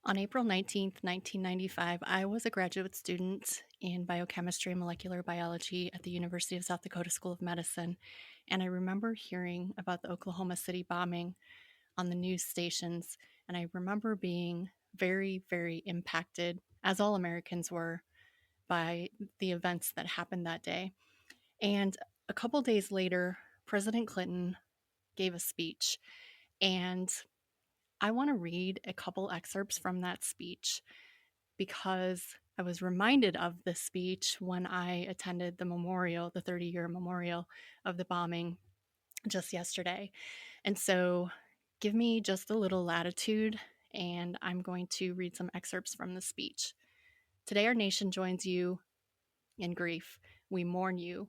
On April 19th, 1995, I was a graduate student in biochemistry and molecular biology at the University of South Dakota School of Medicine, and I remember hearing about the Oklahoma City bombing on the news stations, and I remember being very, very impacted, as all Americans were, by the events that happened that day. And a couple days later, President Clinton gave a speech, and I want to read a couple excerpts from that speech because I was reminded of this speech when I attended the memorial, the 30-year memorial of the bombing just yesterday. And so give me just a little latitude, and I'm going to read some excerpts from the speech. Today, our nation joins you in grief. We mourn you.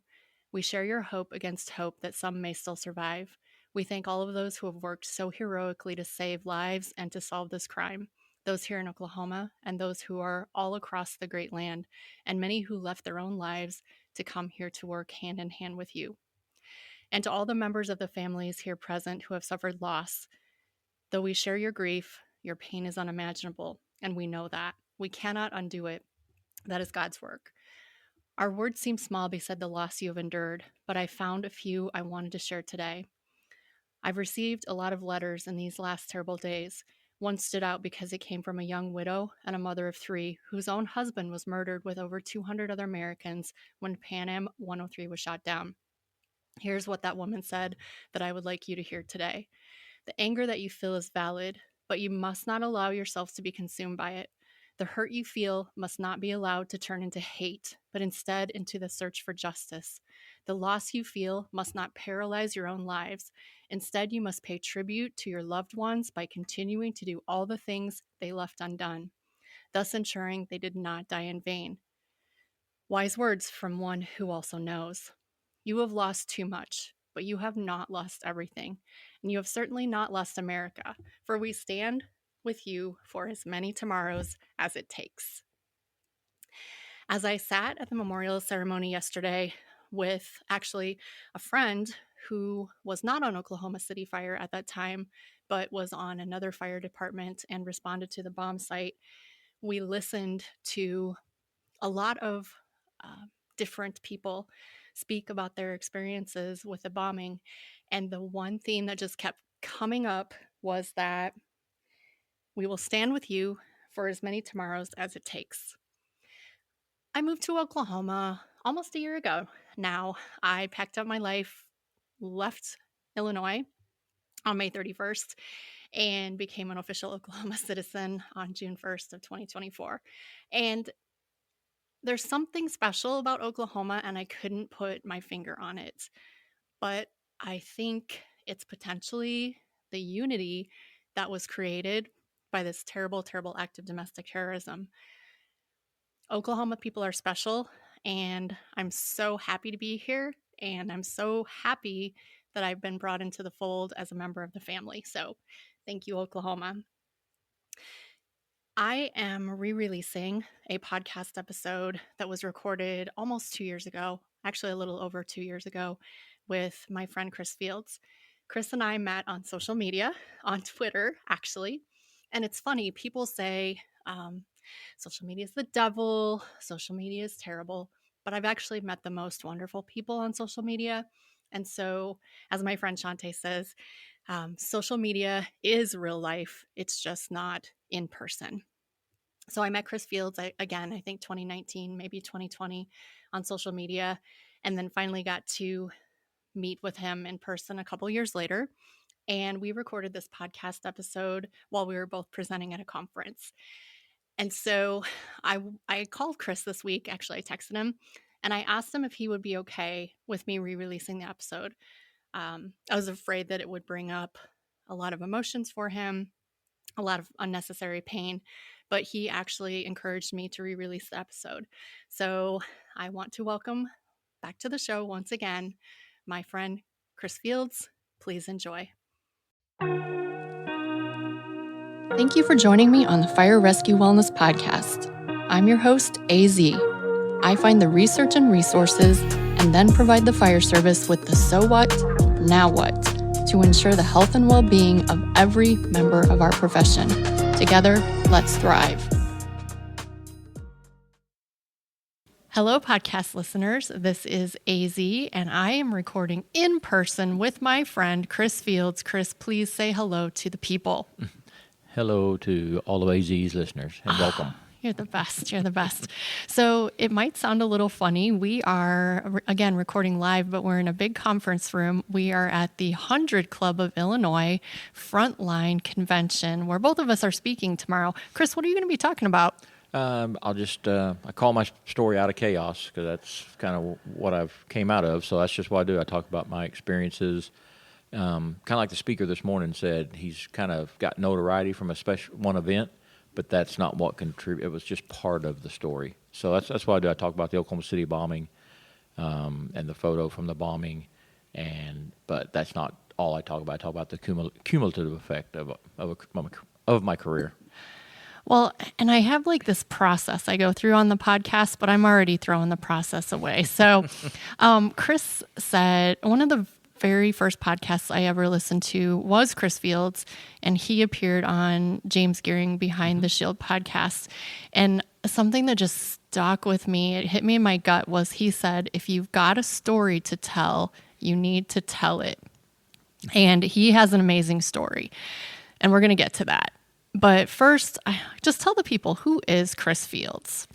We share your hope against hope that some may still survive. We thank all of those who have worked so heroically to save lives and to solve this crime, those here in Oklahoma and those who are all across the great land, and many who left their own lives to come here to work hand in hand with you. And to all the members of the families here present who have suffered loss, though we share your grief, your pain is unimaginable, and we know that. We cannot undo it. That is God's work. Our words seem small beside the loss you have endured, but I found a few I wanted to share today. I've received a lot of letters in these last terrible days. One stood out because it came from a young widow and a mother of 3 whose own husband was murdered with over 200 other Americans when Pan Am 103 was shot down. Here's what that woman said that I would like you to hear today. The anger that you feel is valid, but you must not allow yourselves to be consumed by it. The hurt you feel must not be allowed to turn into hate, but instead into the search for justice. The loss you feel must not paralyze your own lives. Instead, you must pay tribute to your loved ones by continuing to do all the things they left undone, thus ensuring they did not die in vain. Wise words from one who also knows. You have lost too much, but you have not lost everything, and you have certainly not lost America, for we stand with you for as many tomorrows as it takes. As I sat at the memorial ceremony yesterday with actually a friend who was not on Oklahoma City Fire at that time, but was on another fire department and responded to the bomb site, we listened to a lot of different people speak about their experiences with the bombing. And the one theme that just kept coming up was that we will stand with you for as many tomorrows as it takes. I moved to Oklahoma almost a year ago now. I packed up my life, left Illinois on May 31st, and became an official Oklahoma citizen on June 1st of 2024. And there's something special about Oklahoma, and I couldn't put my finger on it. But I think it's potentially the unity that was created by this terrible, terrible act of domestic terrorism. Oklahoma people are special, and I'm so happy to be here, and I'm so happy that I've been brought into the fold as a member of the family. So thank you, Oklahoma. I am re-releasing a podcast episode that was recorded almost 2 years ago, actually a little over 2 years ago, with my friend Chris Fields. Chris and I met on social media, on Twitter, actually. And it's funny, people say social media is the devil, social media is terrible, but I've actually met the most wonderful people on social media. And so, as my friend Shante says, social media is real life. It's just not in person. So I met Chris Fields, I think 2019, maybe 2020 on social media, and then finally got to meet with him in person a couple years later. And we recorded this podcast episode while we were both presenting at a conference. And so I called Chris this week. Actually, I texted him and I asked him if he would be okay with me re-releasing the episode. I was afraid that it would bring up a lot of emotions for him, a lot of unnecessary pain, but he actually encouraged me to re-release the episode. So I want to welcome back to the show once again, my friend Chris Fields. Please enjoy. Thank you for joining me on the Fire Rescue Wellness Podcast. I'm your host, AZ. I find the research and resources and then provide the fire service with the so what, now what, to ensure the health and well-being of every member of our profession. Together, let's thrive. Hello, podcast listeners. This is AZ, and I am recording in person with my friend, Chris Fields. Chris, please say hello to the people. Hello to all of AZ's listeners, and welcome. You're the best. You're the best. So it might sound a little funny. We are, again, recording live, but we're in a big conference room. We are at the 100 Club of Illinois Frontline Convention, where both of us are speaking tomorrow. Chris, what are you going to be talking about? I call my story out of chaos because that's kind of what I've came out of. So that's just what I do. I talk about my experiences. Kind of like the speaker this morning said, he's kind of got notoriety from a special one event, but that's not what contributed. It was just part of the story. So that's what I do. I talk about the Oklahoma City bombing, and the photo from the bombing, but that's not all I talk about. I talk about the cumulative effect of my career. Well, and I have like this process I go through on the podcast, but I'm already throwing the process away. So Chris said one of the very first podcasts I ever listened to was Chris Fields, and he appeared on James Gearing Behind the Shield podcast. And something that just stuck with me, it hit me in my gut, was he said, if you've got a story to tell, you need to tell it. And he has an amazing story, and we're going to get to that. But first, just tell the people, who is Chris Fields?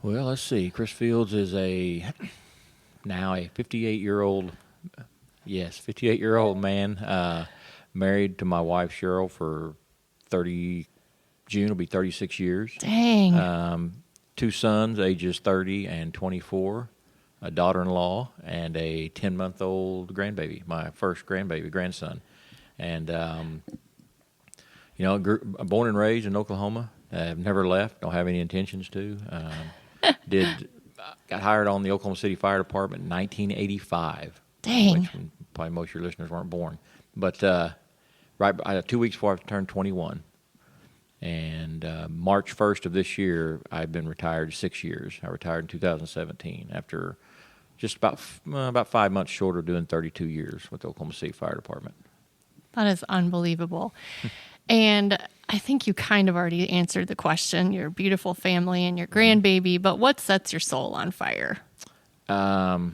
Well, let's see. Chris Fields is now a 58-year-old man, married to my wife, Cheryl, for June will be 36 years. Dang. 2 sons, ages 30 and 24, a daughter-in-law, and a 10-month-old grandbaby, my first grandson. And, born and raised in Oklahoma. I've never left, don't have any intentions to. Got hired on the Oklahoma City Fire Department in 1985. Dang. Which probably most of your listeners weren't born. But 2 weeks before I turned 21. And March 1st of this year, I've been retired 6 years. I retired in 2017 after just about 5 months short of doing 32 years with the Oklahoma City Fire Department. That is unbelievable. And I think you kind of already answered the question, your beautiful family and your grandbaby, but what sets your soul on fire? I'll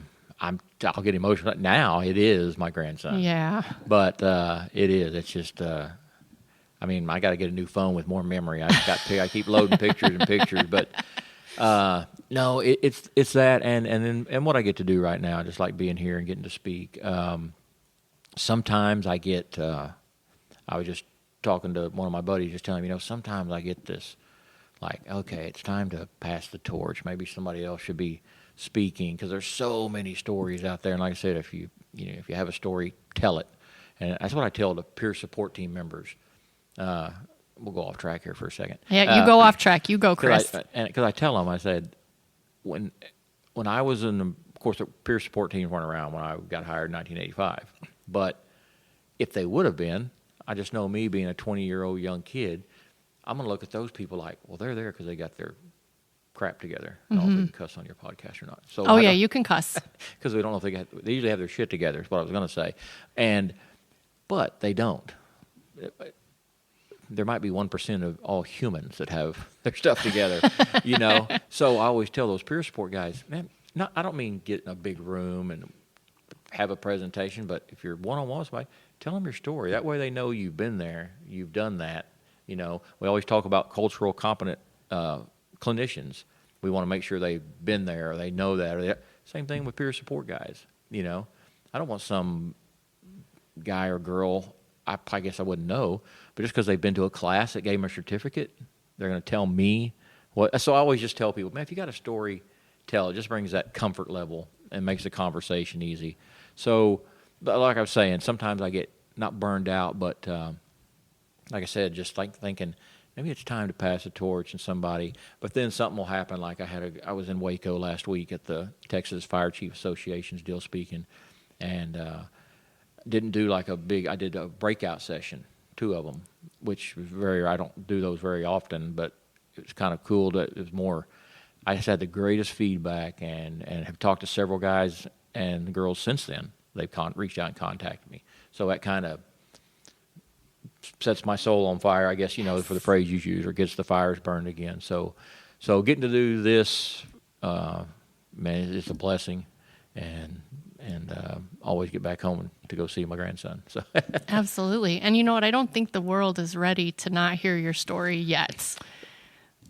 get emotional. Now it is my grandson. Yeah. But it is. It's just, I got to get a new phone with more memory. I keep loading pictures and pictures, but no, it's that. And what I get to do right now, just like being here and getting to speak. Sometimes I get, I was just talking to one of my buddies, just telling him, sometimes I get this, like, okay, it's time to pass the torch. Maybe somebody else should be speaking, because there's so many stories out there. And like I said, if you have a story, tell it. And that's what I tell the peer support team members. We'll go off track here for a second. Yeah, you go off track. You go, Chris. Because I tell them, I said, when I was of course, the peer support teams weren't around when I got hired in 1985. But if they would have been, I just know me being a 20-year-old young kid, I'm going to look at those people like, well, they're there because they got their crap together. I don't know if we can cuss on your podcast or not. So you can cuss. Because we don't know if they usually have their shit together, is what I was going to say. But they don't. There might be 1% of all humans that have their stuff together, So I always tell those peer support guys, man, I don't mean get in a big room and have a presentation, but if you're one-on-one with somebody, tell them your story. That way they know you've been there, you've done that. We always talk about cultural competent clinicians. We want to make sure they've been there, or they know that. Same thing with peer support guys. I don't want some guy or girl, I guess I wouldn't know, but just because they've been to a class that gave them a certificate, they're going to tell me what. So I always just tell people, man, if you got a story, tell it. Just brings that comfort level and makes the conversation easy. So, like I was saying, sometimes I get not burned out, but like I said, just like thinking maybe it's time to pass the torch and somebody. But then something will happen. Like I was in Waco last week at the Texas Fire Chief Association's deal speaking, and didn't do like I did a breakout session, 2 of them, which was I don't do those very often, but it was kind of cool. It was more. I just had the greatest feedback, and have talked to several guys and girls since then. They've reached out and contacted me. So that kind of sets my soul on fire, I guess, for the phrase you use, or gets the fires burned again. So getting to do this, man, it's a blessing, and always get back home to go see my grandson. So Absolutely. And you know what? I don't think the world is ready to not hear your story yet.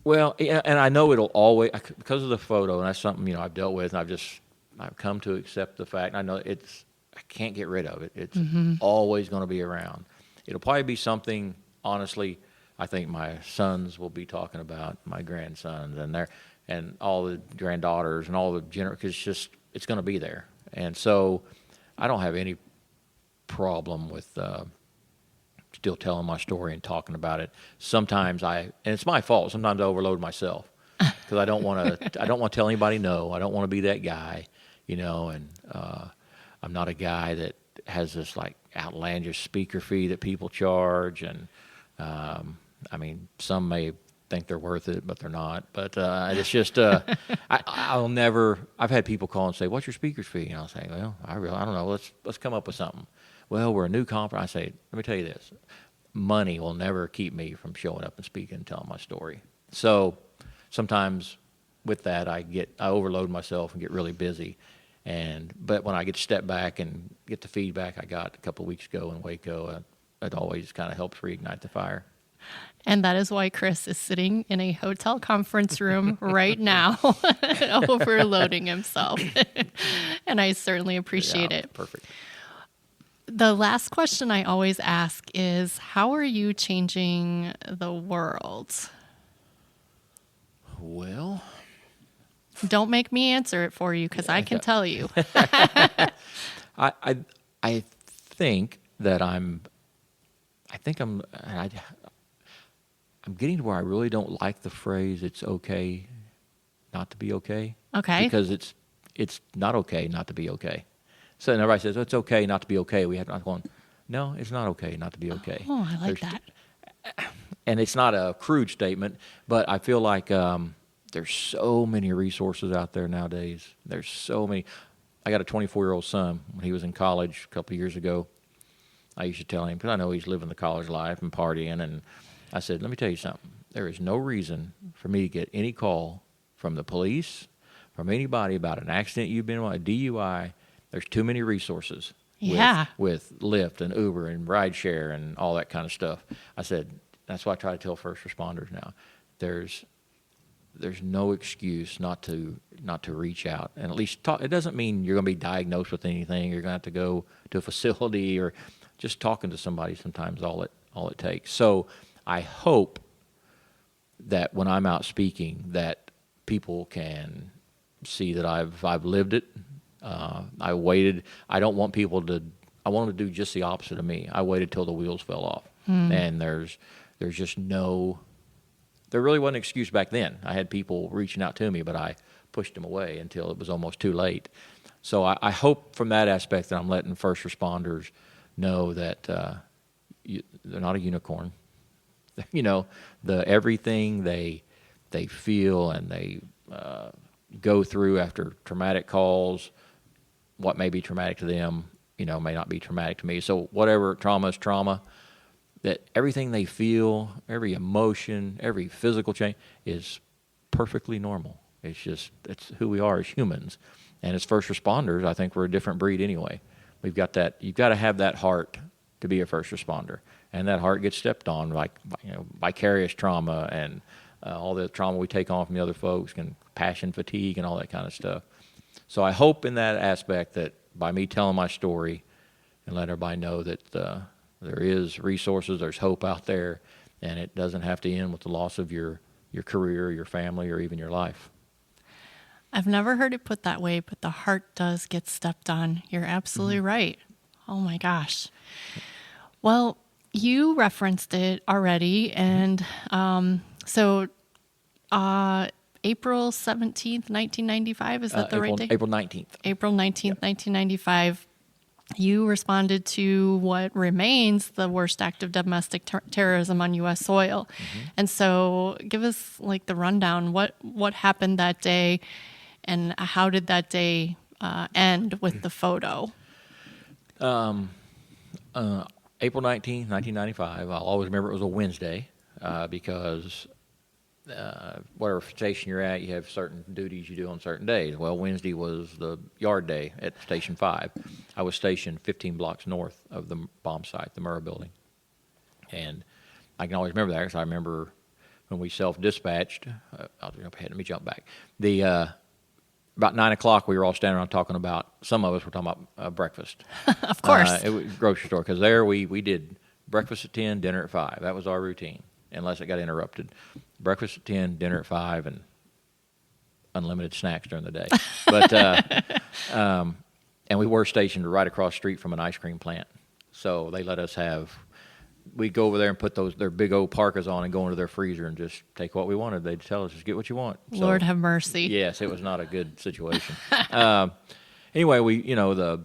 well, yeah, and I know it'll always, because of the photo, and that's something I've dealt with, and I've come to accept the fact. And I know I can't get rid of it. It's always going to be around. It'll probably be something, honestly, I think my sons will be talking about, my grandsons, and all the granddaughters and all the because it's going to be there. And so I don't have any problem with still telling my story and talking about it. Sometimes and it's my fault. Sometimes I overload myself because I don't want to tell anybody no. I don't want to be that guy, and I'm not a guy that has this like outlandish speaker fee that people charge. And I mean, some may think they're worth it, but they're not. But it's just I'll never. I've had people call and say, "What's your speaker's fee?" And I'll say, "Well, I don't know. Let's come up with something." Well, we're a new conference. I say, let me tell you this: money will never keep me from showing up and speaking and telling my story. So sometimes with that, I overload myself and get really busy. But when I get to step back and get the feedback I got a couple of weeks ago in Waco, it always kind of helps reignite the fire. And that is why Chris is sitting in a hotel conference room right now, overloading himself. And I certainly appreciate it. Perfect. The last question I always ask is, how are you changing the world? Well, don't make me answer it for you, because I can tell you. I think that I'm getting to where I really don't like the phrase "it's okay not to be okay." Okay. Because it's not okay not to be okay. So everybody says, "Oh, it's okay not to be okay." I'm going, no, it's not okay not to be okay. Oh, I like that. And it's not a crude statement, but I feel like there's so many resources out there nowadays. There's so many. I got a 24-year-old son. When he was in college a couple of years ago, I used to tell him, because I know he's living the college life and partying, and I said, let me tell you something. There is no reason for me to get any call from the police, from anybody about an accident you've been on, a DUI. There's too many resources with Lyft and Uber and rideshare and all that kind of stuff. I said, that's why I try to tell first responders now. There's no excuse not to reach out and at least talk. It doesn't mean you're going to be diagnosed with anything. You're going to have to go to a facility, or just talking to somebody sometimes all it takes. So I hope that when I'm out speaking, that people can see that I've lived it. I waited. I don't want people to. I want them to do just the opposite of me. I waited till the wheels fell off, and there's just no. There really wasn't an excuse back then. I had people reaching out to me, but I pushed them away until it was almost too late. So I hope from that aspect that I'm letting first responders know that they're not a unicorn. Everything they feel and they go through after traumatic calls, what may be traumatic to them, may not be traumatic to me. So whatever trauma is trauma, that everything they feel, every emotion, every physical change is perfectly normal. It's who we are as humans. And as first responders, I think we're a different breed anyway. We've got that. You've got to have that heart to be a first responder. And that heart gets stepped on, like vicarious trauma and all the trauma we take on from the other folks, and passion fatigue and all that kind of stuff. So I hope in that aspect that by me telling my story and letting everybody know that there is resources, there's hope out there, and it doesn't have to end with the loss of your career, your family, or even your life. I've never heard it put that way, but the heart does get stepped on. You're absolutely right. Oh my gosh. Well, you referenced it already, and so April 17th, 1995, is that the right date? April 19th. April 19th, 1995. You responded to what remains the worst act of domestic terrorism on U.S. soil. And so give us like the rundown. What happened that day, and how did that day end with the photo? April 19th, 1995. I'll always remember it was a Wednesday because whatever station you're at, you have certain duties you do on certain days. Well, Wednesday was the yard day at Station 5. I was stationed 15 blocks north of the bomb site, the Murrah building. And I can always remember that because I remember when we self-dispatched. I'll jump ahead. Let me jump back. About 9 o'clock, we were all standing around talking about, some of us were talking about breakfast. Of course. It was grocery store, because there we did breakfast at 10, dinner at 5. That was our routine, unless it got interrupted. Breakfast at 10, dinner at 5, and unlimited snacks during the day. But and we were stationed right across the street from an ice cream plant. So they let us we'd go over there and put their big old parkas on and go into their freezer and just take what we wanted. They'd tell us, just get what you want. So, Lord have mercy. yes, it was not a good situation. Anyway, the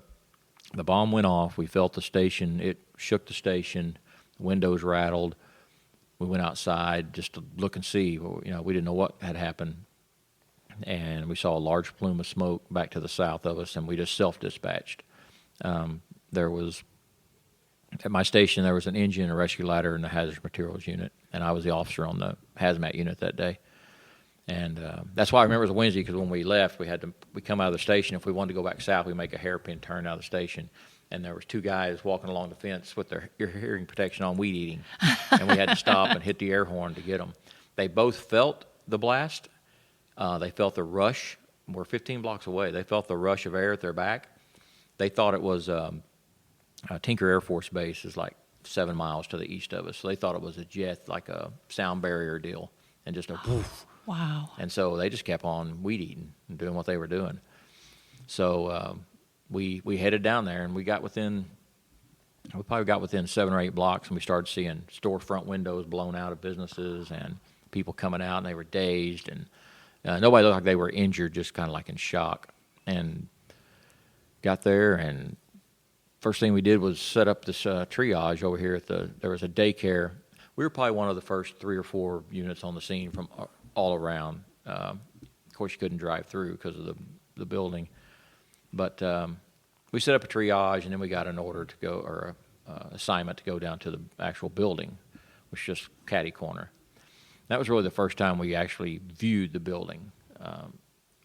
bomb went off. We felt the station. It shook the station. Windows rattled. We went outside just to look and see. We didn't know what had happened. And we saw a large plume of smoke back to the south of us, and we just self-dispatched. At my station, there was an engine, a rescue ladder, and a hazardous materials unit, and I was the officer on the hazmat unit that day. And that's why I remember it was a Wednesday, because when we left, we come out of the station. If we wanted to go back south, we make a hairpin turn out of the station, and there was two guys walking along the fence with their hearing protection on, weed eating, and we had to stop and hit the air horn to get them. They both felt the blast. They felt the rush. We're 15 blocks away. They felt the rush of air at their back. They thought it was Tinker Air Force Base is like 7 miles to the east of us. So they thought it was a jet, like a sound barrier deal, and just a poof. Wow. And so they just kept on weed eating and doing what they were doing. So we headed down there, and we probably got within 7 or 8 blocks, and we started seeing storefront windows blown out of businesses and people coming out, and they were dazed, and nobody looked like they were injured, just kind of like in shock. And got there, and first thing we did was set up this triage over here there was a daycare. We were probably one of the first 3 or 4 units on the scene from all around. Of course, you couldn't drive through because of the building. But we set up a triage, and then we got an order to go, or a assignment to go down to the actual building, which was just catty corner. That was really the first time we actually viewed the building.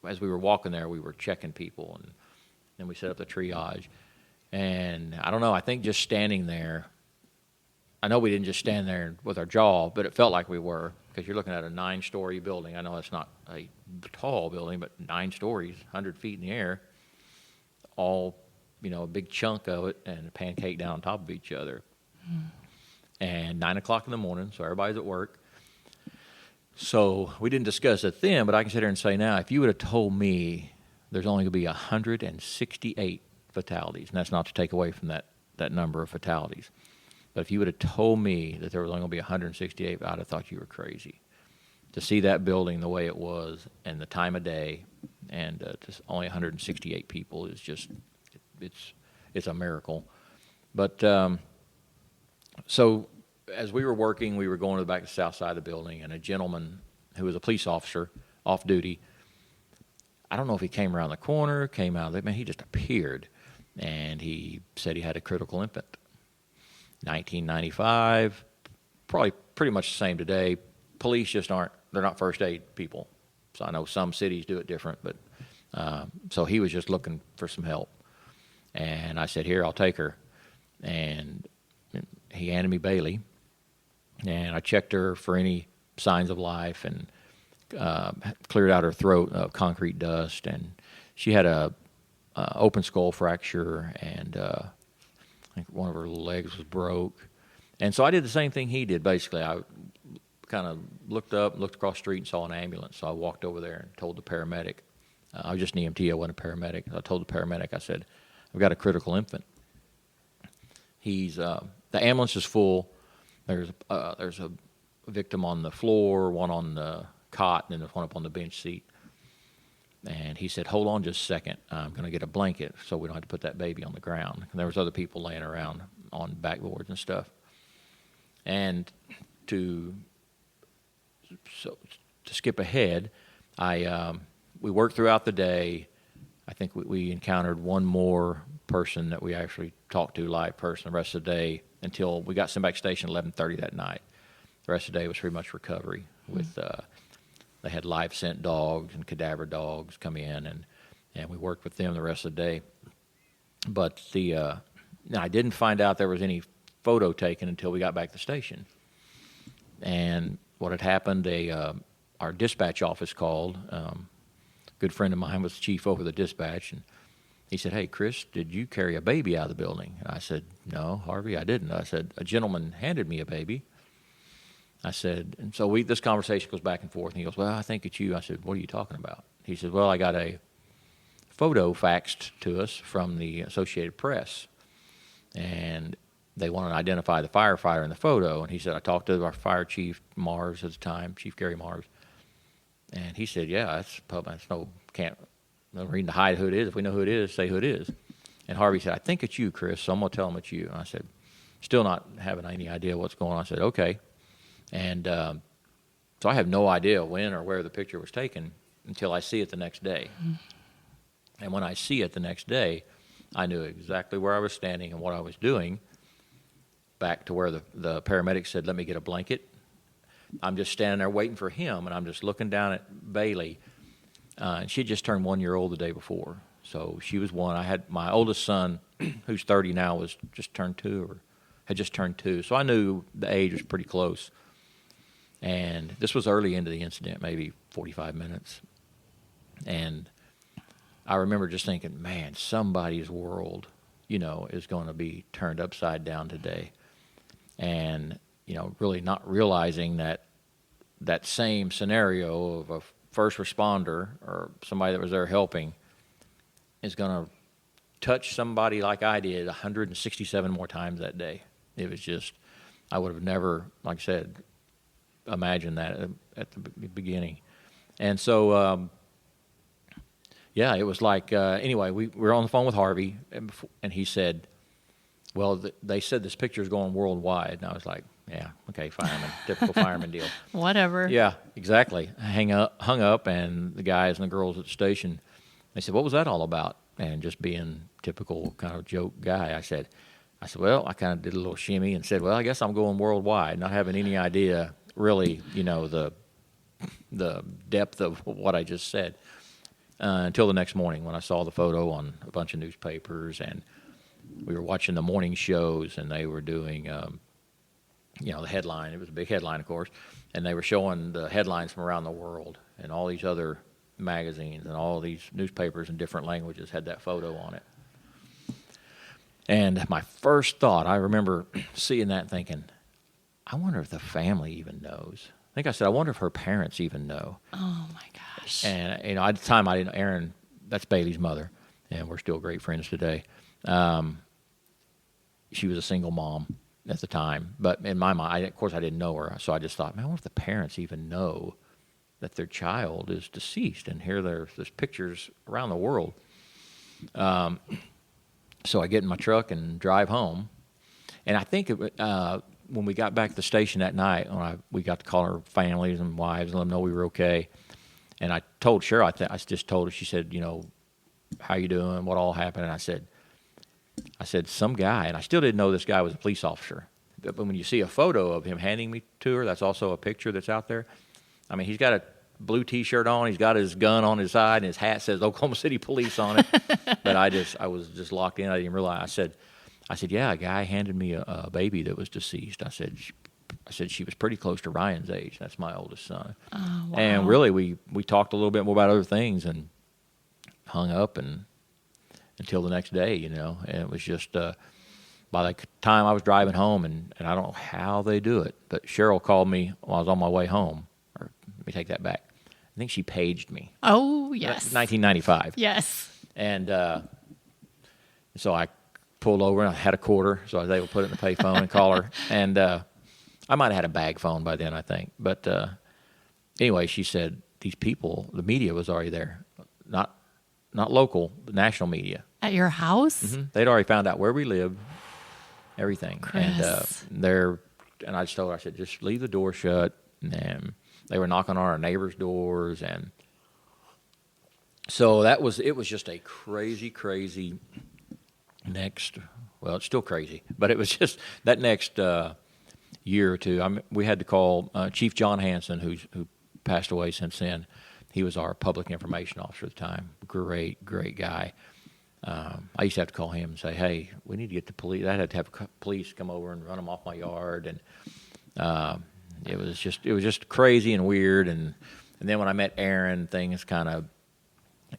As we were walking there, we were checking people, and then we set up the triage. And I don't know, I think just standing there, I know we didn't just stand there with our jaw, but it felt like we were, because you're looking at a 9-story building. I know it's not a tall building, but 9 stories, 100 feet in the air, all, a big chunk of it, and a pancake down on top of each other. And 9 o'clock in the morning, so everybody's at work. So we didn't discuss it then, but I can sit here and say now, if you would have told me there's only going to be 168 fatalities, and that's not to take away from that number of fatalities, but if you would have told me that there was only going to be 168, I'd have thought you were crazy. To see that building the way it was and the time of day, and just only 168 people is just, it's a miracle. But so as we were working, we were going to the back to the south side of the building, and a gentleman who was a police officer off duty, I don't know if he came around the corner, came out of it, he just appeared, and he said he had a critical infant. 1995, probably pretty much the same today. Police just they're not first aid people. So I know some cities do it different, but so he was just looking for some help. And I said, here, I'll take her. And he handed me Bailey, and I checked her for any signs of life, and cleared out her throat of concrete dust, and she had a open skull fracture, and I think one of her legs was broke. And so I did the same thing he did, basically. I kind of looked across the street and saw an ambulance, so I walked over there and told the paramedic. I was just an EMT, I wasn't a paramedic. I told the paramedic, I said, I've got a critical infant. The ambulance is full. There's a victim on the floor, one on the cot, and then there's one up on the bench seat. And he said, hold on just a second. I'm going to get a blanket so we don't have to put that baby on the ground. And there was other people laying around on backboards and stuff. And to skip ahead, we worked throughout the day. I think we encountered one more person that we actually talked to, live person, the rest of the day. until we got sent back to station at 11:30 that night. The rest of the day was pretty much recovery. With they had live scent dogs and cadaver dogs come in, and we worked with them the rest of the day. But I didn't find out there was any photo taken until we got back to the station. And what had happened, our dispatch office called. A good friend of mine was the chief over the dispatch, and he said, "Hey, Chris, did you carry a baby out of the building?" And I said, "No, Harvey, I didn't." I said, "A gentleman handed me a baby." I said, and so this conversation goes back and forth, and he goes, "Well, I think it's you." I said, "What are you talking about?" He said, "Well, I got a photo faxed to us from the Associated Press, and they want to identify the firefighter in the photo." And he said, "I talked to our fire chief, Mars, at the time, Chief Gary Mars, and he said, yeah, that's no reason to hide who it is. If we know who it is, say who it is." And Harvey said, "I think it's you, Chris, so I'm going to tell him it's you." And I said, still not having any idea what's going on. I said, "Okay." And so I have no idea when or where the picture was taken until I see it the next day. And when I see it the next day, I knew exactly where I was standing and what I was doing, back to where the paramedic said, "Let me get a blanket." I'm just standing there waiting for him, and I'm just looking down at Bailey. And she had just turned 1 year old the day before. So she was one. I had my oldest son, who's 30 now, had just turned 2. So I knew the age was pretty close. And this was early into the incident, maybe 45 minutes. And I remember just thinking, man, somebody's world, is going to be turned upside down today. And, really not realizing that same scenario of a first responder or somebody that was there helping is going to touch somebody like I did 167 more times that day. It was just, I would have never, like I said, imagined that at the beginning. And so, it was like, anyway, we were on the phone with Harvey, and he said, "Well, they said this picture is going worldwide." And I was like, "Yeah, okay, fireman, typical fireman deal." Whatever. Yeah, exactly. Hung up, and the guys and the girls at the station, they said, "What was that all about?" And just being typical kind of joke guy, I said, "Well, I kind of did a little shimmy and said, well, I guess I'm going worldwide," not having any idea, really, the depth of what I just said. Until the next morning when I saw the photo on a bunch of newspapers, and we were watching the morning shows, and they were doing, the headline. It was a big headline, of course, and they were showing the headlines from around the world, and all these other magazines and all these newspapers in different languages had that photo on it. And my first thought, I remember seeing that and thinking, I wonder if the family even knows. I think I said, I wonder if her parents even know. Oh, my gosh. And, at the time, I didn't, Erin, that's Bailey's mother, and we're still great friends today. She was a single mom at the time. But in my mind, of course, I didn't know her. So I just thought, man, I wonder if the parents even know that their child is deceased. And here there's pictures around the world. So I get in my truck and drive home. And I think when we got back to the station that night, we got to call our families and wives and let them know we were okay. And I told Cheryl, I just told her, she said, how you doing? What all happened? And I said, some guy, and I still didn't know this guy was a police officer. But when you see a photo of him handing me to her, that's also a picture that's out there. I mean, he's got a blue T-shirt on. He's got his gun on his side, and his hat says Oklahoma City Police on it. But I was just locked in. I didn't realize. I said, yeah, a guy handed me a baby that was deceased. I said, she was pretty close to Ryan's age. That's my oldest son. Oh, wow. And really, we talked a little bit more about other things and hung up until the next day, And it was just by the time I was driving home, and I don't know how they do it, but Cheryl called me while I was on my way home. Or let me take that back. I think she paged me. Oh, yes. 1995. Yes. And so I pulled over, and I had a quarter, so I was able to put it in the payphone and call her. And I might have had a bag phone by then, I think. But anyway, she said these people, the media was already there, not local, the national media. At your house? Mm-hmm. They'd already found out where we lived, everything. Chris. And I just told her, I said, just leave the door shut. And they were knocking on our neighbors' doors, and so it was just a crazy next Well, it's still crazy, but it was just that next year or two. We had to call Chief John Hanson, who passed away since then. He was our public information officer at the time. Great, great guy. I used to have to call him and say, "Hey, we need to get the police." I had to have police come over and run them off my yard, and it was just crazy and weird. And then when I met Aaron, things kind of.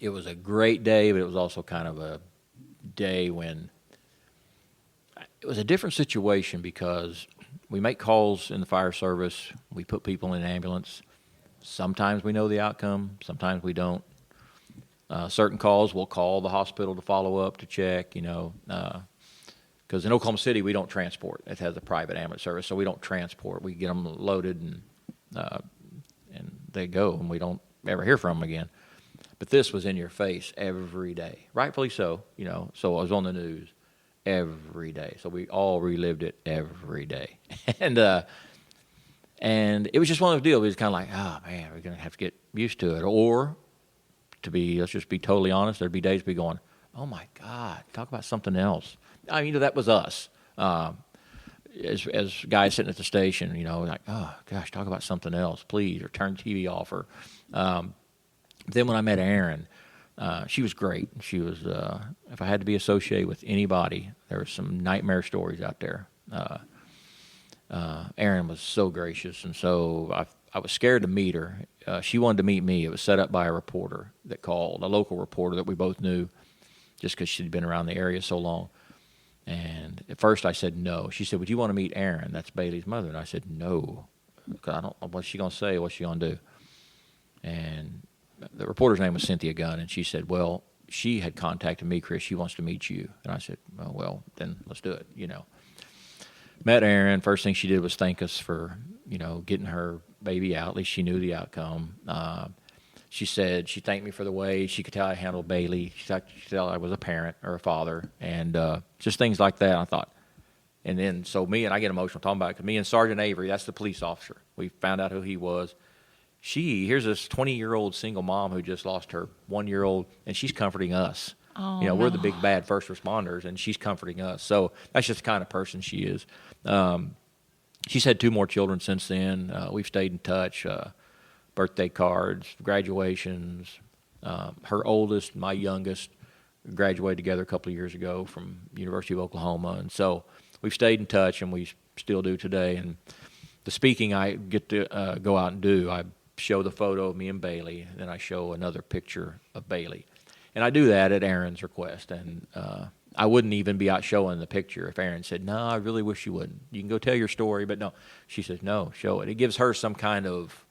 It was a great day, but it was also kind of a day when it was a different situation because we make calls in the fire service. We put people in an ambulance. Sometimes we know the outcome. Sometimes we don't. Certain calls, we'll call the hospital to follow up, to check, because in Oklahoma City, we don't transport. It has a private ambulance service, so we don't transport. We get them loaded, and they go, and we don't ever hear from them again. But this was in your face every day, rightfully so, so it was on the news every day. So we all relived it every day. And it was just one of those deals. It was kind of like, oh, man, we're going to have to get used to it. Or, let's just be totally honest, there'd be days we'd be going, oh, my God, talk about something else. I mean, that was us. As guys sitting at the station, like, oh, gosh, talk about something else, please, or turn the TV off. Or then when I met Erin, she was great. She was, if I had to be associated with anybody, there were some nightmare stories out there. Erin was so gracious, and so I was scared to meet her. She wanted to meet me. It was set up by a reporter that called, a local reporter that we both knew, just because she'd been around the area so long. And at first I said no. She said, would you want to meet Erin? That's Bailey's mother. And I said no, because I don't know what's she going to say, what's she going to do. And the reporter's name was Cynthia Gunn, and she said, well, she had contacted me, Chris. She wants to meet you. And I said, oh, well, then let's do it, Met Erin. First thing she did was thank us for, getting her baby out. At least she knew the outcome. She said she thanked me for the way she could tell I handled Bailey. She could tell I was a parent or a father, and just things like that. I thought. And then, so I get emotional talking about it, because me and Sergeant Avery, that's the police officer, we found out who he was. Here's this 20-year-old single mom who just lost her 1-year-old, and she's comforting us. Oh, We're no. the big bad first responders, and she's comforting us. So that's just the kind of person she is. She's had 2 more children since then. We've stayed in touch, birthday cards, graduations. Her oldest, my youngest, graduated together a couple of years ago from University of Oklahoma. And so we've stayed in touch, and we still do today. And the speaking I get to go out and do, I show the photo of me and Bailey, and then I show another picture of Bailey. And I do that at Erin's request. And I wouldn't even be out showing the picture if Erin said, no, I really wish you wouldn't. You can go tell your story, but no. She says, no, show it. It gives her some kind of,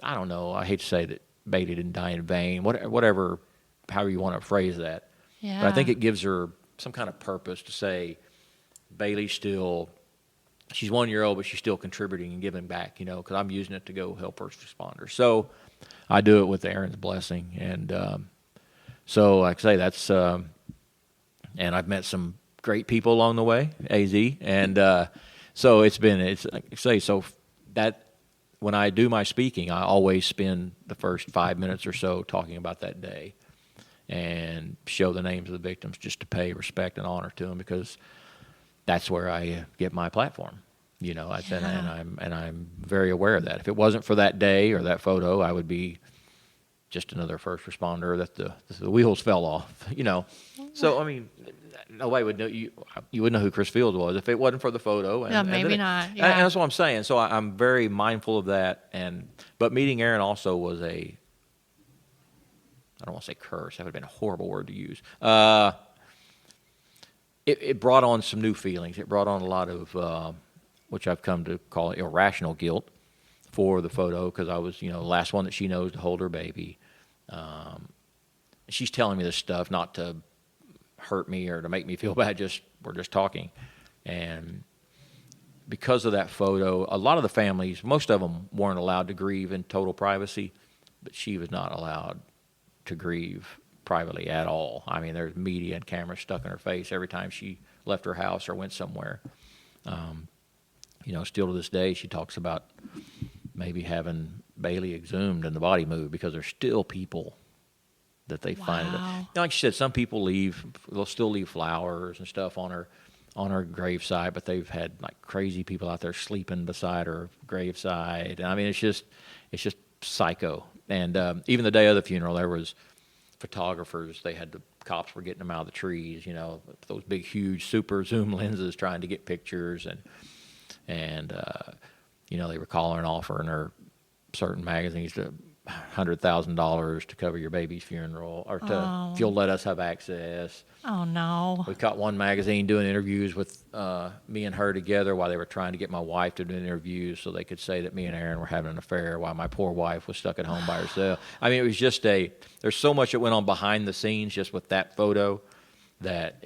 I don't know, I hate to say that Bailey didn't die in vain, whatever, however you want to phrase that. Yeah. But I think it gives her some kind of purpose to say, Bailey's still, she's 1-year-old, but she's still contributing and giving back, because I'm using it to go help first responders. So I do it with Erin's blessing. And so, like I say, that's, and I've met some great people along the way, AZ. And so it's like I say, so that, when I do my speaking, I always spend the first 5 minutes or so talking about that day and show the names of the victims, just to pay respect and honor to them, because that's where I get my platform. And I'm very aware of that. If it wasn't for that day or that photo, I would be just another first responder that the wheels fell off. So I mean, nobody would know you wouldn't know who Chris Fields was if it wasn't for the photo. And, Yeah, maybe not. Yeah. And that's what I'm saying. So I'm very mindful of that. But meeting Erin also was I don't want to say curse. That would have been a horrible word to use. It brought on some new feelings. It brought on a lot of, which I've come to call irrational guilt for the photo, because I was, the last one that she knows to hold her baby. She's telling me this stuff not to hurt me or to make me feel bad. We're just talking. And because of that photo, a lot of the families, most of them weren't allowed to grieve in total privacy, but she was not allowed to grieve privately at all. I mean, there's media and cameras stuck in her face every time she left her house or went somewhere. Still to this day, she talks about maybe having Bailey exhumed and the body moved, because there's still people that they find it. Wow. Like you said, some people they'll still leave flowers and stuff on her gravesite, but they've had like crazy people out there sleeping beside her gravesite. And I mean, it's just psycho. And even the day of the funeral, there was photographers. The cops were getting them out of the trees, those big, huge, super zoom lenses, trying to get pictures, and they were calling and offering her certain magazines to $100,000 to cover your baby's funeral, or if you'll let us have access. Oh, no. We caught one magazine doing interviews with me and her together while they were trying to get my wife to do interviews so they could say that me and Aaron were having an affair while my poor wife was stuck at home by herself. I mean, it was just there's so much that went on behind the scenes just with that photo that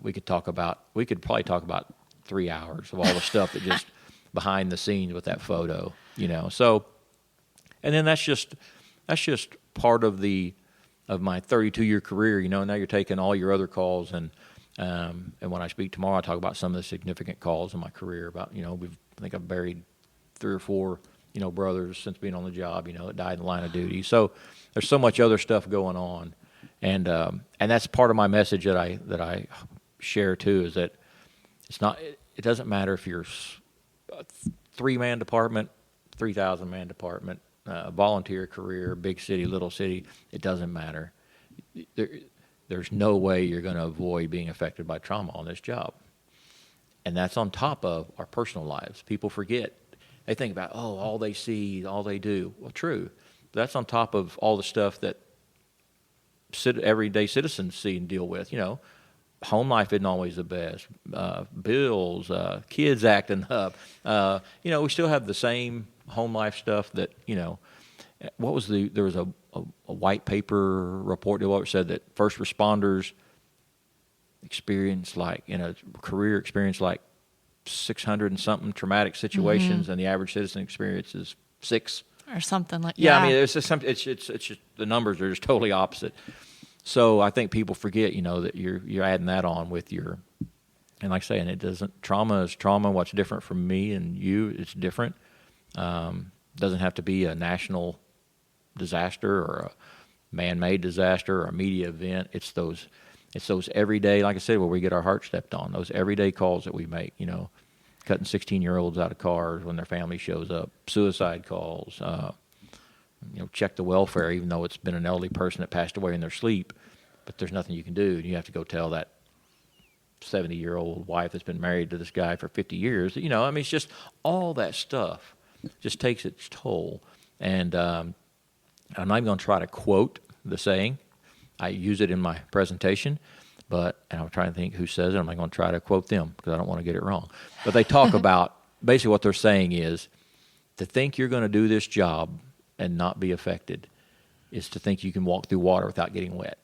we could probably talk about 3 hours of all the stuff that just behind the scenes with that photo, So, and then that's just part of my 32-year career, Now you're taking all your other calls, and when I speak tomorrow, I talk about some of the significant calls in my career. About I think I've buried 3 or 4 brothers since being on the job, that died in the line of duty. So there's so much other stuff going on, and that's part of my message that I share too, is that it doesn't matter if you're a 3-man department, 3,000-man department, volunteer career, big city, little city, it doesn't matter. There's no way you're going to avoid being affected by trauma on this job. And that's on top of our personal lives. People forget. They think about, all they see, all they do. Well, true. But that's on top of all the stuff that everyday citizens see and deal with. Home life isn't always the best. Bills, kids acting up. We still have the same home life stuff that, there was a white paper report that said that first responders experience in a career 600 and something traumatic situations, and the average citizen experiences 6 or something like. Yeah, I mean, it's just the numbers are just totally opposite. So I think people forget, that you're adding that on with and like I say, trauma is trauma. What's different from me and you, it's different. Doesn't have to be a national disaster or a man-made disaster or a media event. It's those everyday, like I said, where we get our heart stepped on, those everyday calls that we make, cutting 16-year-olds out of cars when their family shows up, suicide calls, check the welfare, even though it's been an elderly person that passed away in their sleep, but there's nothing you can do. You have to go tell that 70-year-old wife that's been married to this guy for 50 years. It's just all that stuff just takes its toll. And I'm not even going to try to quote the saying. I use it in my presentation, and I'm trying to think who says it. I'm not going to try to quote them because I don't want to get it wrong. But they talk about, basically what they're saying is, to think you're going to do this job and not be affected is to think you can walk through water without getting wet.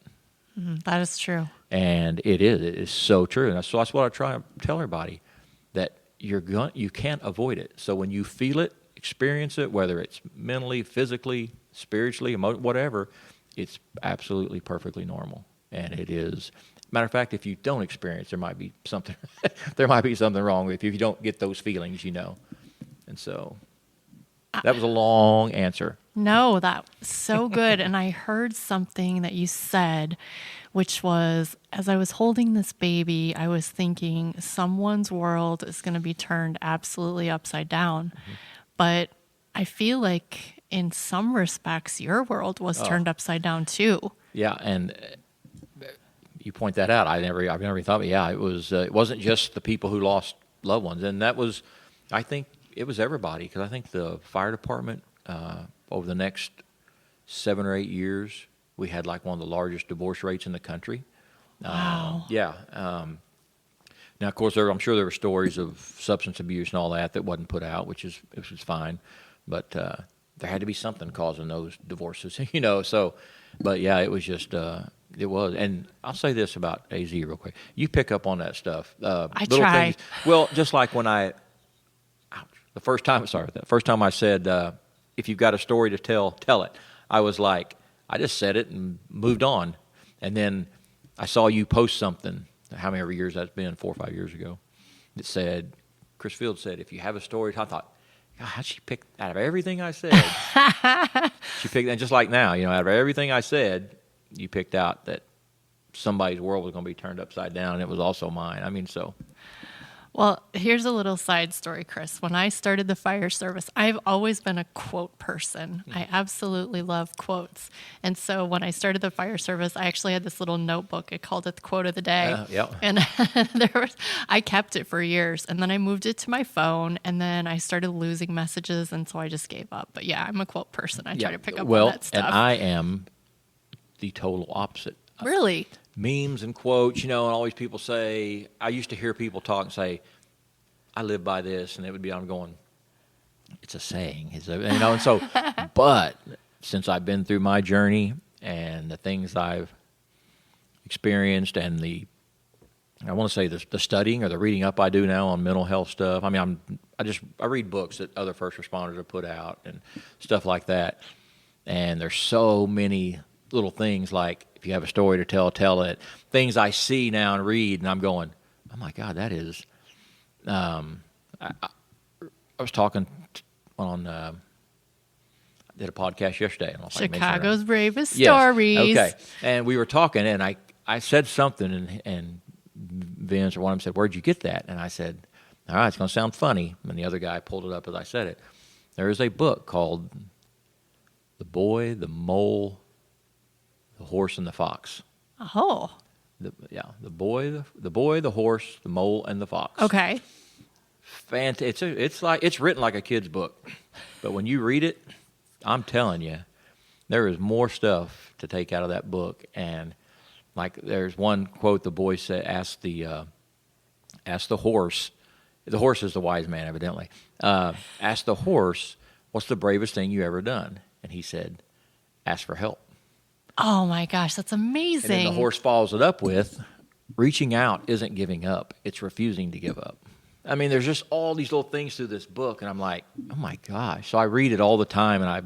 That is true. And it is so true. And that's what I try to tell everybody, that you can't avoid it. So when you feel it, experience it, whether it's mentally, physically, spiritually, whatever, it's absolutely perfectly normal. And it is. Matter of fact, if you don't experience, there might be something wrong with you if you don't get those feelings, And so that was a long answer. No, that was so good. And I heard something that you said, which was, as I was holding this baby, I was thinking someone's world is going to be turned absolutely upside down. Mm-hmm. But I feel like in some respects, your world was turned upside down too. Yeah, and you point that out. I've never thought, but yeah, it wasn't just the people who lost loved ones, and that was, I think, it was everybody, because I think the fire department over the next 7 or 8 years, we had like one of the largest divorce rates in the country. Wow. Now, of course, I'm sure there were stories of substance abuse and all that wasn't put out, which was fine, but there had to be something causing those divorces, So, but yeah, it was just. It was, and I'll say this about AZ real quick. You pick up on that stuff. I try. Things. Well, just like when the first time I said, if you've got a story to tell it. I was like, I just said it and moved on. And then I saw you post something, how many years that's been, 4 or 5 years ago, that said, Chris Field said, if you have a story, I thought, God, how'd she pick out of everything I said? She picked, and just like now, out of everything I said, you picked out that somebody's world was going to be turned upside down, and it was also mine. I mean, so. Well, here's a little side story, Chris. When I started the fire service, I've always been a quote person. I absolutely love quotes. And so when I started the fire service, I actually had this little notebook. I called it the quote of the day. Yep. And I kept it for years. And then I moved it to my phone. And then I started losing messages. And so I just gave up. But yeah, I'm a quote person. I try to pick up on that stuff. And I am the total opposite. Really? Memes and quotes, and always people say, I used to hear people talk and say, I live by this, and it would be, I'm going, it's a saying, and so, but since I've been through my journey and the things I've experienced and I want to say the studying or the reading up I do now on mental health stuff. I mean, I read books that other first responders have put out and stuff like that, and there's so many little things like, if you have a story to tell it. Things I see now and read, and I'm going, oh my God, that is. I was talking on. I did a podcast yesterday. I don't know if I mentioned it. Chicago's Bravest Yes. Stories. Okay, and we were talking, and I said something, and Vince or one of them said, "Where'd you get that?" And I said, "All right, it's going to sound funny." And the other guy pulled it up as I said it. There is a book called "The Boy, the Mole, the Horse, and the Fox." Oh. The boy, the horse, the mole, and the fox. Okay. It's written like a kid's book, but when you read it, I'm telling you, there is more stuff to take out of that book. And like, there's one quote the boy said, asked the horse. The horse is the wise man, evidently. Asked the horse, "What's the bravest thing you ever done?" And he said, "Ask for help." Oh my gosh, that's amazing. And then the horse follows it up with, reaching out isn't giving up, it's refusing to give up. I mean, there's just all these little things through this book, and I'm like, oh my gosh. So I read it all the time, and I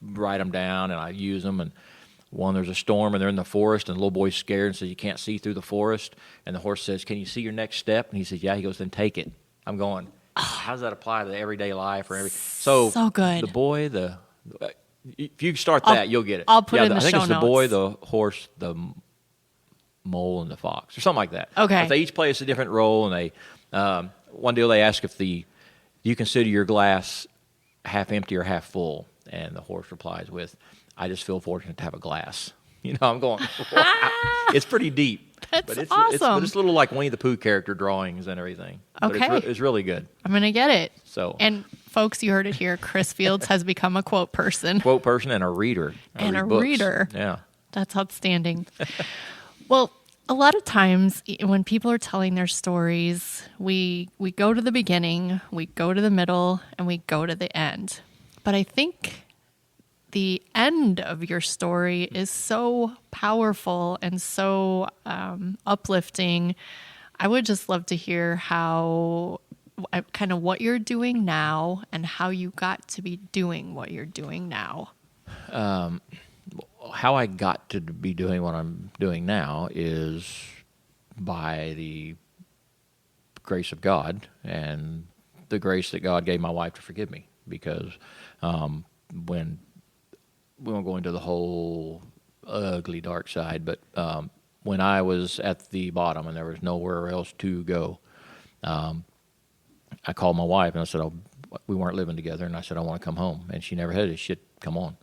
write them down, and I use them. And there's a storm, and they're in the forest, and the little boy's scared and says, you can't see through the forest. And the horse says, can you see your next step? And he says, yeah. He goes, then take it. I'm going, how does that apply to everyday life? So good. The boy, if you start that, you'll get it. I'll put it in the show notes. I think it's the boy, the horse, the mole, and the fox, or something like that. Okay. But they each play a different role, and they one deal they ask do you consider your glass half empty or half full? And the horse replies with, I just feel fortunate to have a glass. I'm going, wow. It's pretty deep. That's awesome. It's little like Winnie the Pooh character drawings and everything. Okay. But it's really good. I'm going to get it. So. And folks, you heard it here. Chris Fields has become a quote person. Quote person and a reader. Reader. Yeah. That's outstanding. Well, a lot of times when people are telling their stories, we go to the beginning, we go to the middle, and we go to the end. But I think the end of your story is so powerful and so uplifting. I would just love to hear kind of what you're doing now and how you got to be doing what you're doing now. How I got to be doing what I'm doing now is by the grace of God and the grace that God gave my wife to forgive me. Because when we won't go into the whole ugly dark side, but when I was at the bottom and there was nowhere else to go, I called my wife and I said, we weren't living together, and I said, I want to come home. And she never hesitated. She said, come on.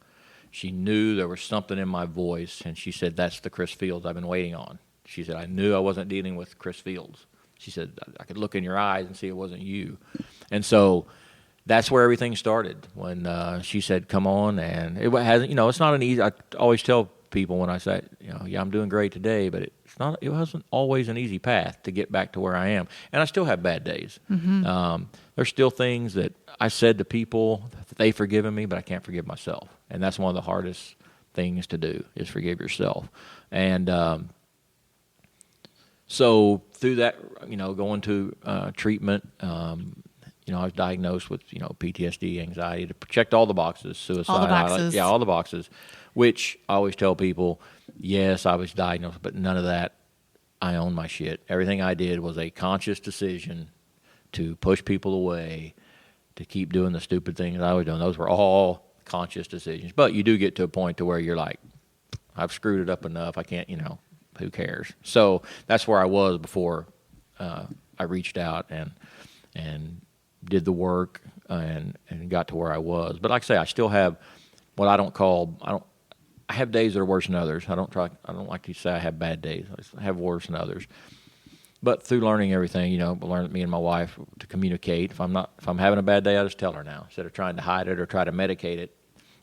She knew there was something in my voice, and she said, that's the Chris Fields I've been waiting on. She said, I knew I wasn't dealing with Chris Fields. She said, I could look in your eyes and see it wasn't you. And so that's where everything started, when she said, come on. And it hasn't, it's not an easy, I always tell people when I say, yeah, I'm doing great today, but it wasn't always an easy path to get back to where I am. And I still have bad days. Mm-hmm. There's still things that I said to people that they've forgiven me, but I can't forgive myself. And that's one of the hardest things to do, is forgive yourself. And so through that, going to treatment, I was diagnosed with, PTSD, anxiety, checked all the boxes, suicide. All the boxes. All the boxes, which I always tell people, yes, I was diagnosed, but none of that. I own my shit. Everything I did was a conscious decision to push people away, to keep doing the stupid things I was doing. Those were all conscious decisions. But you do get to a point to where you're like, I've screwed it up enough. I can't, who cares? So that's where I was before I reached out and did the work and got to where I was. But like I say, I still have what I have days that are worse than others. I don't like to say I have bad days. I have worse than others. But through learning everything, learned me and my wife to communicate. If I'm having a bad day, I just tell her now. Instead of trying to hide it or try to medicate it,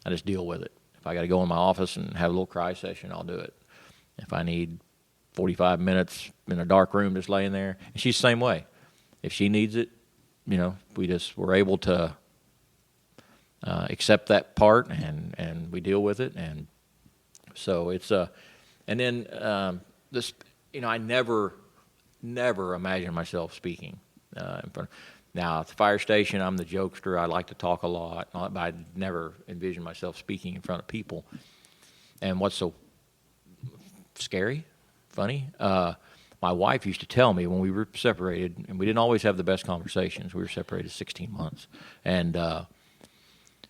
I just deal with it. If I got to go in my office and have a little cry session, I'll do it. If I need 45 minutes in a dark room just laying there, and she's the same way. If she needs it, we're able to accept that part and we deal with it. And so it's and then this, I never imagined myself speaking in front. Now at the fire station, I'm the jokester. I like to talk a lot, but I never envisioned myself speaking in front of people. And what's so scary, funny? My wife used to tell me when we were separated, and we didn't always have the best conversations. We were separated 16 months, and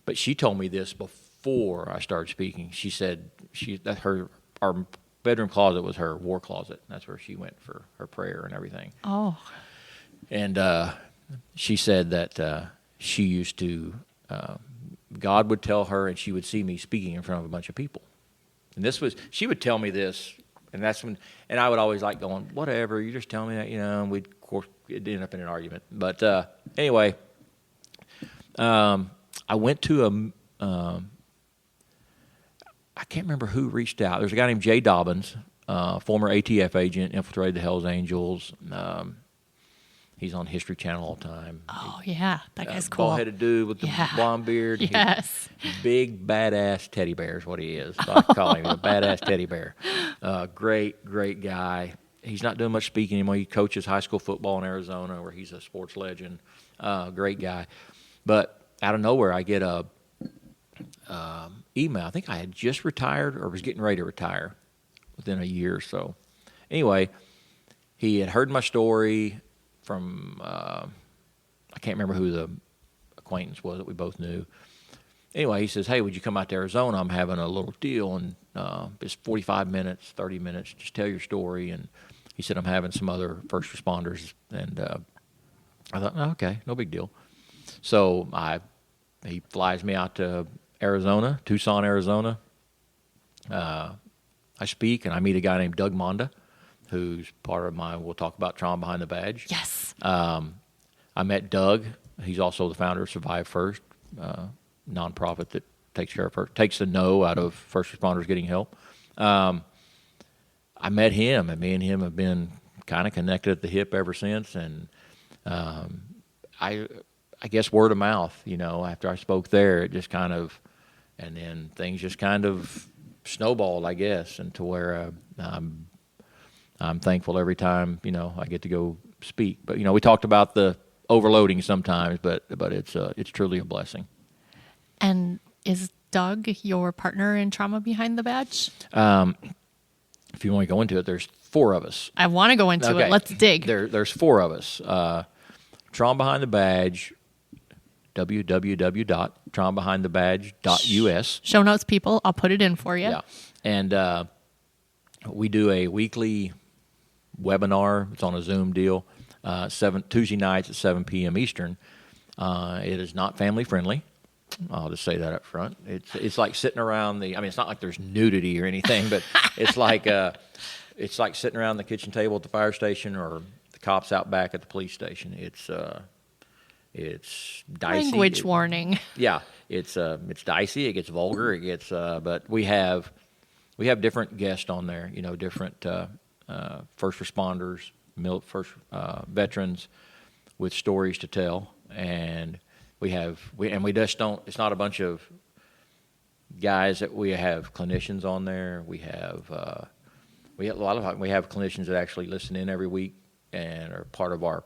but she told me this before I started speaking. She said our bedroom closet was her war closet. That's where she went for her prayer and everything. Oh. And she said that she used to, God would tell her, and she would see me speaking in front of a bunch of people. And she would tell me this, and and I would always like going, whatever, you just tell me that, and of course, it ended up in an argument. But anyway, I went to I can't remember who reached out. There's a guy named Jay Dobbins, former ATF agent, infiltrated the Hells Angels. He's on History Channel all the time. Oh, yeah. That guy's cool. Bald-headed dude with the blonde beard. Yes. Big, badass teddy bear is what he is. So I call him a badass teddy bear. Great, great guy. He's not doing much speaking anymore. He coaches high school football in Arizona, where he's a sports legend. Great guy. But out of nowhere, I get a email. I think I had just retired or was getting ready to retire within a year or so. Anyway, he had heard my story from I can't remember who the acquaintance was that we both knew. Anyway, he says, hey, would you come out to Arizona? I'm having a little deal, and it's 45 minutes, 30 minutes. Just tell your story. And he said, I'm having some other first responders. And I thought, oh, okay, no big deal. So he flies me out to Arizona, Tucson, Arizona. I speak, and I meet a guy named Doug Monda, who's part of we'll talk about Trauma Behind the Badge. Yes. I met Doug. He's also the founder of Survive First, nonprofit that takes the no out of first responders getting help. I met him, and me and him have been kind of connected at the hip ever since. And I guess word of mouth, after I spoke there, it just kind of, and then things just kind of snowballed, I guess, and to where I'm thankful every time, I get to go speak. But, we talked about the overloading sometimes, but it's truly a blessing. And is Doug your partner in Trauma Behind the Badge? If you want to go into it, there's 4 of us. I want to go into it. Let's dig. There's 4 of us. Trauma Behind the Badge, www.traumabehindthebadge.us. Show notes, people. I'll put it in for you. Yeah. And we do a weekly webinar. It's on a Zoom deal, Tuesday nights at 7 p.m. Eastern. It is not family friendly. I'll just say that up front. It's like sitting around it's not like there's nudity or anything, but it's like sitting around the kitchen table at the fire station or the cops out back at the police station. It's dicey. Language warning. Yeah, it's dicey. It gets vulgar. It gets, but we have different guests on there. Different first responders, veterans with stories to tell, and we just don't. It's not a bunch of guys that we have clinicians on there. We have clinicians that actually listen in every week and are part of our.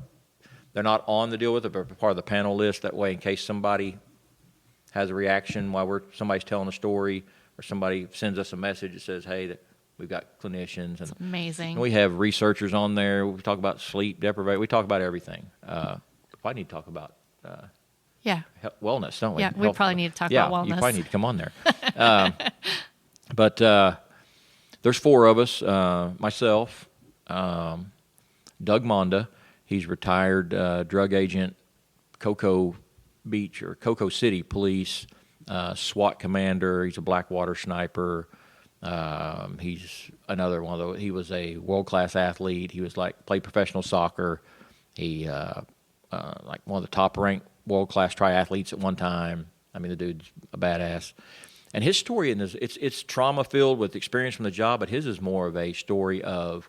They're not on the deal with it, but part of the panel list. That way, in case somebody has a reaction while somebody's telling a story, or somebody sends us a message that says, "Hey, we've got clinicians." And it's amazing. And we have researchers on there. We talk about sleep deprivation. We talk about everything. I need to talk about wellness, don't we? Yeah, we probably need to talk about wellness. You probably need to come on there. But there's four of us. Myself, Doug Monda. He's retired drug agent, Cocoa Beach or Cocoa City Police, SWAT commander. He's a Blackwater sniper. He's another one of those. He was a world-class athlete. He was played professional soccer. He like one of the top-ranked world-class triathletes at one time. I mean, the dude's a badass. And his story, it's trauma-filled with experience from the job, but his is more of a story of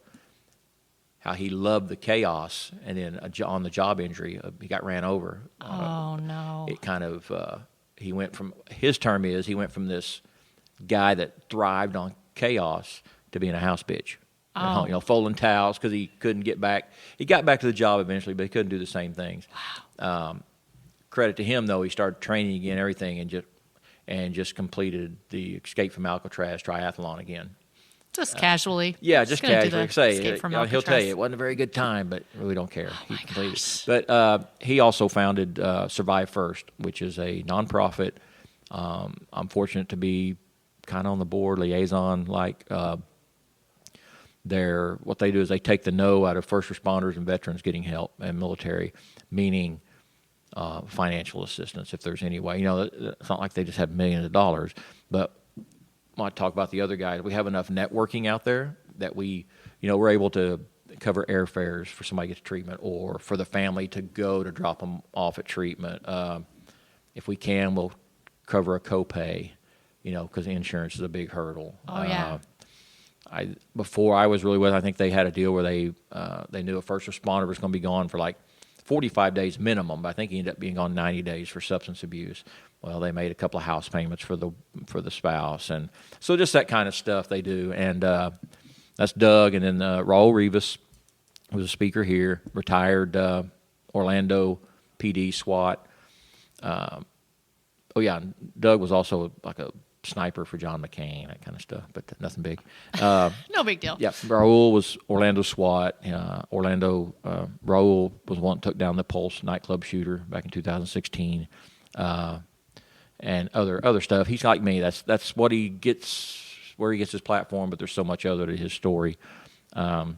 how he loved the chaos, and then on the job injury, he got ran over. Oh, no. It kind of, he went from this guy that thrived on chaos to being a house bitch. Oh. You know, folding towels because he couldn't get back. He got back to the job eventually, but he couldn't do the same things. Wow. Credit to him, though, he started training again, everything, and just completed the Escape from Alcatraz triathlon again. Just casually. Yeah, just casually. He'll tell you it wasn't a very good time, but really don't care. Oh, He my completed gosh. it. But he also founded Survive First, which is a nonprofit. I'm fortunate to be kind of on the board, liaison. What they do is they take the no out of first responders and veterans getting help, and military, meaning financial assistance if there's any way. You know, it's not like they just have millions of dollars, but when I talk about the other guys, we have enough networking out there that we're able to cover airfares for somebody to get treatment, or for the family to go to drop them off at treatment. If we can, we'll cover a copay, because insurance is a big hurdle. Oh, yeah. Before I was really with, I think they had a deal where they knew a first responder was going to be gone for like 45 days minimum, but I think he ended up being gone 90 days for substance abuse. Well, they made a couple of house payments for the spouse, and so just that kind of stuff they do. And that's Doug, and then Raul Rivas was a speaker here, retired Orlando PD SWAT. Doug was also like a sniper for John McCain, that kind of stuff, but nothing big. No big deal. Yeah, Raul was Orlando SWAT. Raul was one that took down the Pulse nightclub shooter back in 2016. And other stuff. He's like me. That's what he gets, where he gets his platform. But there's so much other to his story. And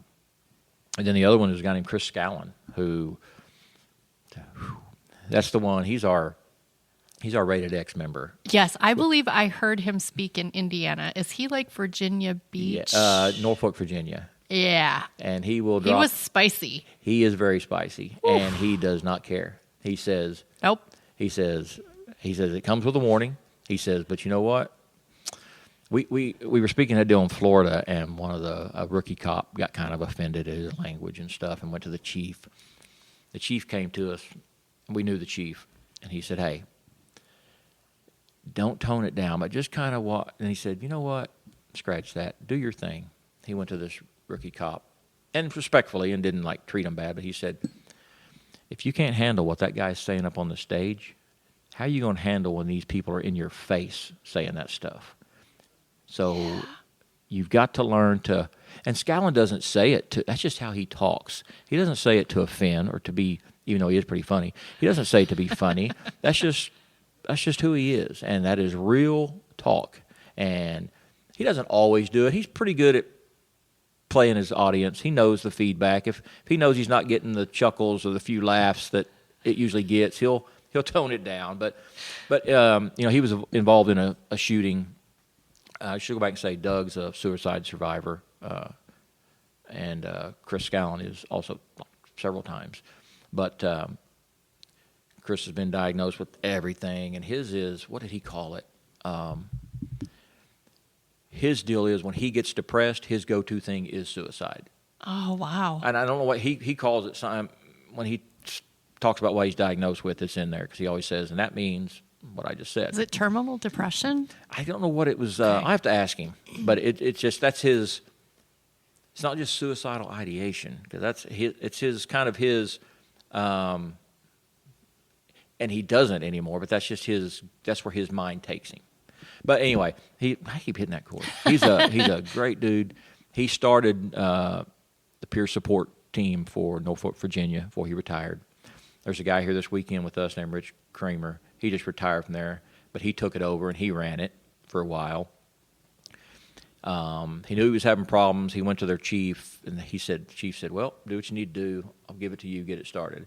then the other one is a guy named Chris Scallon, that's the one. He's our Rated X member. Yes, I believe I heard him speak in Indiana. Is he like Virginia Beach? Yeah, Norfolk, Virginia. Yeah. And he will He drop. was spicy. He is very spicy, and he does not care. He says. Nope. He says it comes with a warning. He says, but you know what? We were speaking at a deal in Florida, and a rookie cop got kind of offended at his language and stuff, and went to the chief. The chief came to us. We knew the chief, and he said, "Hey, don't tone it down, but just kind of walk." And he said, "You know what? Scratch that. Do your thing." He went to this rookie cop, and respectfully, and didn't treat him bad, but he said, "If you can't handle what that guy's saying up on the stage, how are you going to handle when these people are in your face saying that stuff?" So you've got to learn to, and Scallon doesn't say it to, that's just how he talks. He doesn't say it to offend or to be, even though he is pretty funny, he doesn't say it to be funny. That's just who he is, and that is real talk. And he doesn't always do it. He's pretty good at playing his audience. He knows the feedback. If he knows he's not getting the chuckles or the few laughs that it usually gets, he'll tone it down. But he was involved in a shooting. I should go back and say Doug's a suicide survivor, and Chris Scallon is also several times. But Chris has been diagnosed with everything, and his is, what did he call it? His deal is when he gets depressed, his go-to thing is suicide. Oh, wow. And I don't know what he calls it. When he talks about what he's diagnosed with, it's in there, because he always says, and that means what I just said. Is it terminal depression? I don't know what it was. Okay. I have to ask him. But it's just, that's his. It's not just suicidal ideation, because it's his kind of his. And he doesn't anymore. But that's just his. That's where his mind takes him. But anyway, I keep hitting that chord. He's a great dude. He started the peer support team for Norfolk, Virginia, before he retired. There's a guy here this weekend with us named Rich Kramer. He just retired from there, but he took it over and he ran it for a while. He knew he was having problems. He went to their chief, and chief said, well, do what you need to do. I'll give it to you. Get it started.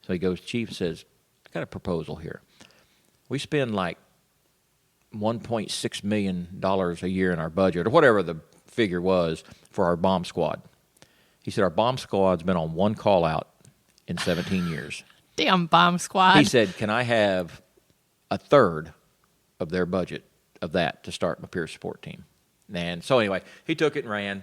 So he goes, chief says, I got a proposal here. We spend like $1.6 million a year in our budget, or whatever the figure was, for our bomb squad. He said, our bomb squad's been on one call out in 17 years. Damn bomb squad. He said, can I have a third of their budget of that to start my peer support team? And so anyway, he took it and ran.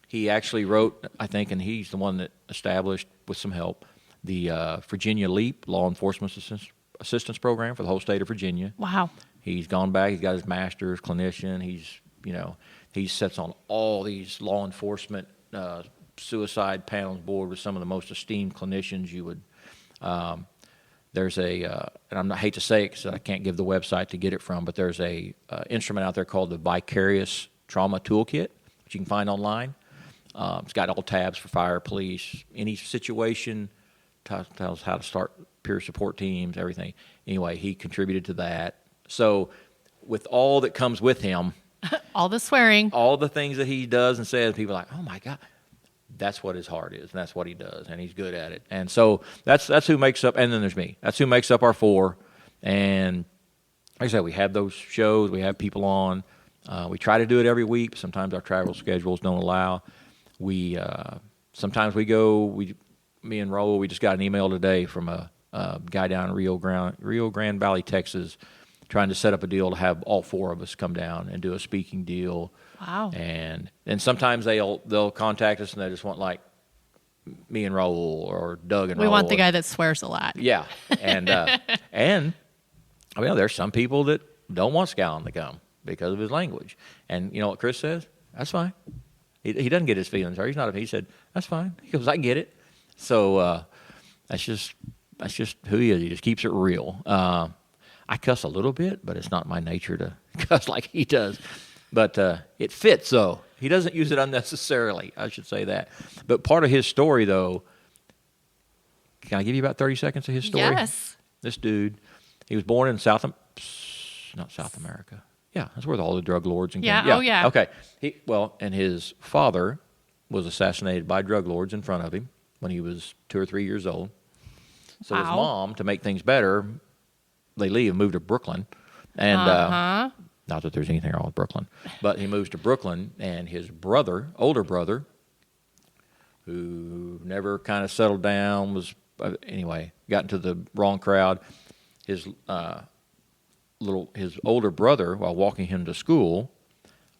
He actually wrote, I think, and he's the one that established, with some help, the Virginia LEAP, Law Enforcement Assistance Program for the whole state of Virginia. Wow. He's gone back. He's got his master's, clinician. He sits on all these law enforcement suicide panels board with some of the most esteemed clinicians you would. There's and I hate to say it because I can't give the website to get it from, but there's a instrument out there called the Vicarious Trauma Toolkit, which you can find online. It's got all tabs for fire, police, any situation, tells how to start peer support teams, everything. Anyway, he contributed to that. So with all that comes with him, all the swearing, all the things that he does and says, people are like, oh my God, that's what his heart is, and that's what he does, and he's good at it. And so that's who makes up, and then there's me. That's who makes up our four. And like I said, we have those shows, we have people on. We try to do it every week. Sometimes our travel schedules don't allow. Sometimes we go, me and Raul, we just got an email today from a guy down in Rio Grande Valley, Texas, trying to set up a deal to have all four of us come down and do a speaking deal. Wow. And sometimes they'll contact us and they just want like me and Raul or Doug and Raul. We want the guy that swears a lot. Yeah. And I mean, there's some people that don't want Scallon to come because of his language. And you know what Chris says? That's fine. He doesn't get his feelings hurt. He said, that's fine. He goes, I get it. So that's just who he is. He just keeps it real. I cuss a little bit, but it's not my nature to cuss like he does. But it fits, though. He doesn't use it unnecessarily, I should say that. But part of his story, though, can I give you about 30 seconds of his story? Yes. This dude, he was born in not South America. Yeah, that's where all the drug lords and yeah. Oh yeah. Okay. And his father was assassinated by drug lords in front of him when he was 2 or 3 years old. So his mom, to make things better, they moved to Brooklyn, and not that there's anything wrong with Brooklyn, but he moves to Brooklyn, and his older brother, who never kind of settled down, got into the wrong crowd. His older brother, while walking him to school,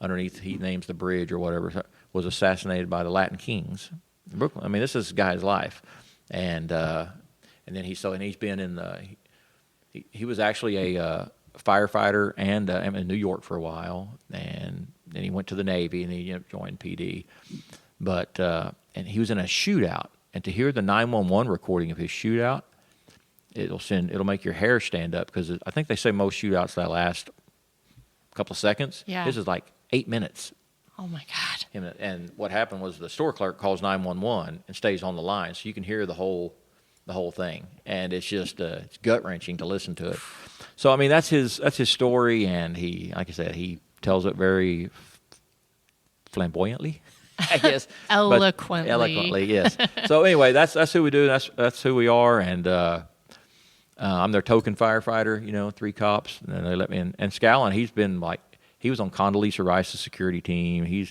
underneath he names the bridge or whatever, was assassinated by the Latin Kings in Brooklyn. I mean, this is this guy's life, and then he's been in he was actually a firefighter and in New York for a while, and then he went to the Navy and he joined PD. But and he was in a shootout, and to hear the 911 recording of his shootout, it'll make your hair stand up, because I think they say most shootouts that last a couple of seconds. Yeah. This is like 8 minutes. Oh my God. And what happened was the store clerk calls 911 and stays on the line, so you can hear the whole thing, and it's just it's gut wrenching to listen to it. So I mean, that's his story, and he, like I said, he tells it very flamboyantly, I guess. Eloquently, yes. So anyway, that's who we do. That's who we are, and I'm their token firefighter. 3 cops, and they let me in. And Scallon, he was on Condoleezza Rice's security team.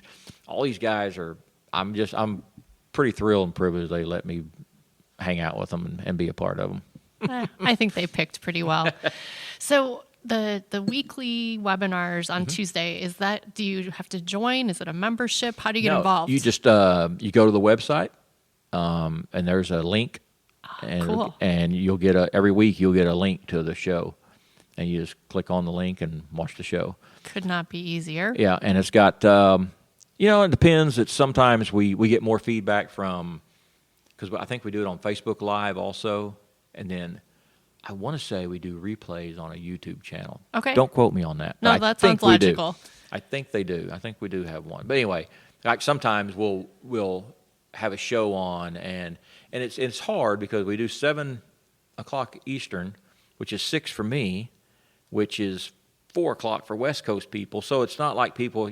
All these guys are. I'm pretty thrilled and privileged they let me hang out with them and be a part of them. I think they picked pretty well. So the weekly webinars on Tuesday, do you have to join? Is it a membership? How do you get involved? You just you go to the website, and there's a link, cool. And you'll get every week you'll get a link to the show, and you just click on the link and watch the show. Could not be easier. Yeah, and it's got it depends. It's sometimes we get more feedback from, because I think we do it on Facebook Live also, and then I want to say we do replays on a YouTube channel. Okay. Don't quote me on that. No, that sounds logical. I think they do. I think we do have one. But anyway, like sometimes we'll have a show on, and it's hard because we do 7 o'clock Eastern, which is 6 for me, which is 4 o'clock for West Coast people. So it's not like people,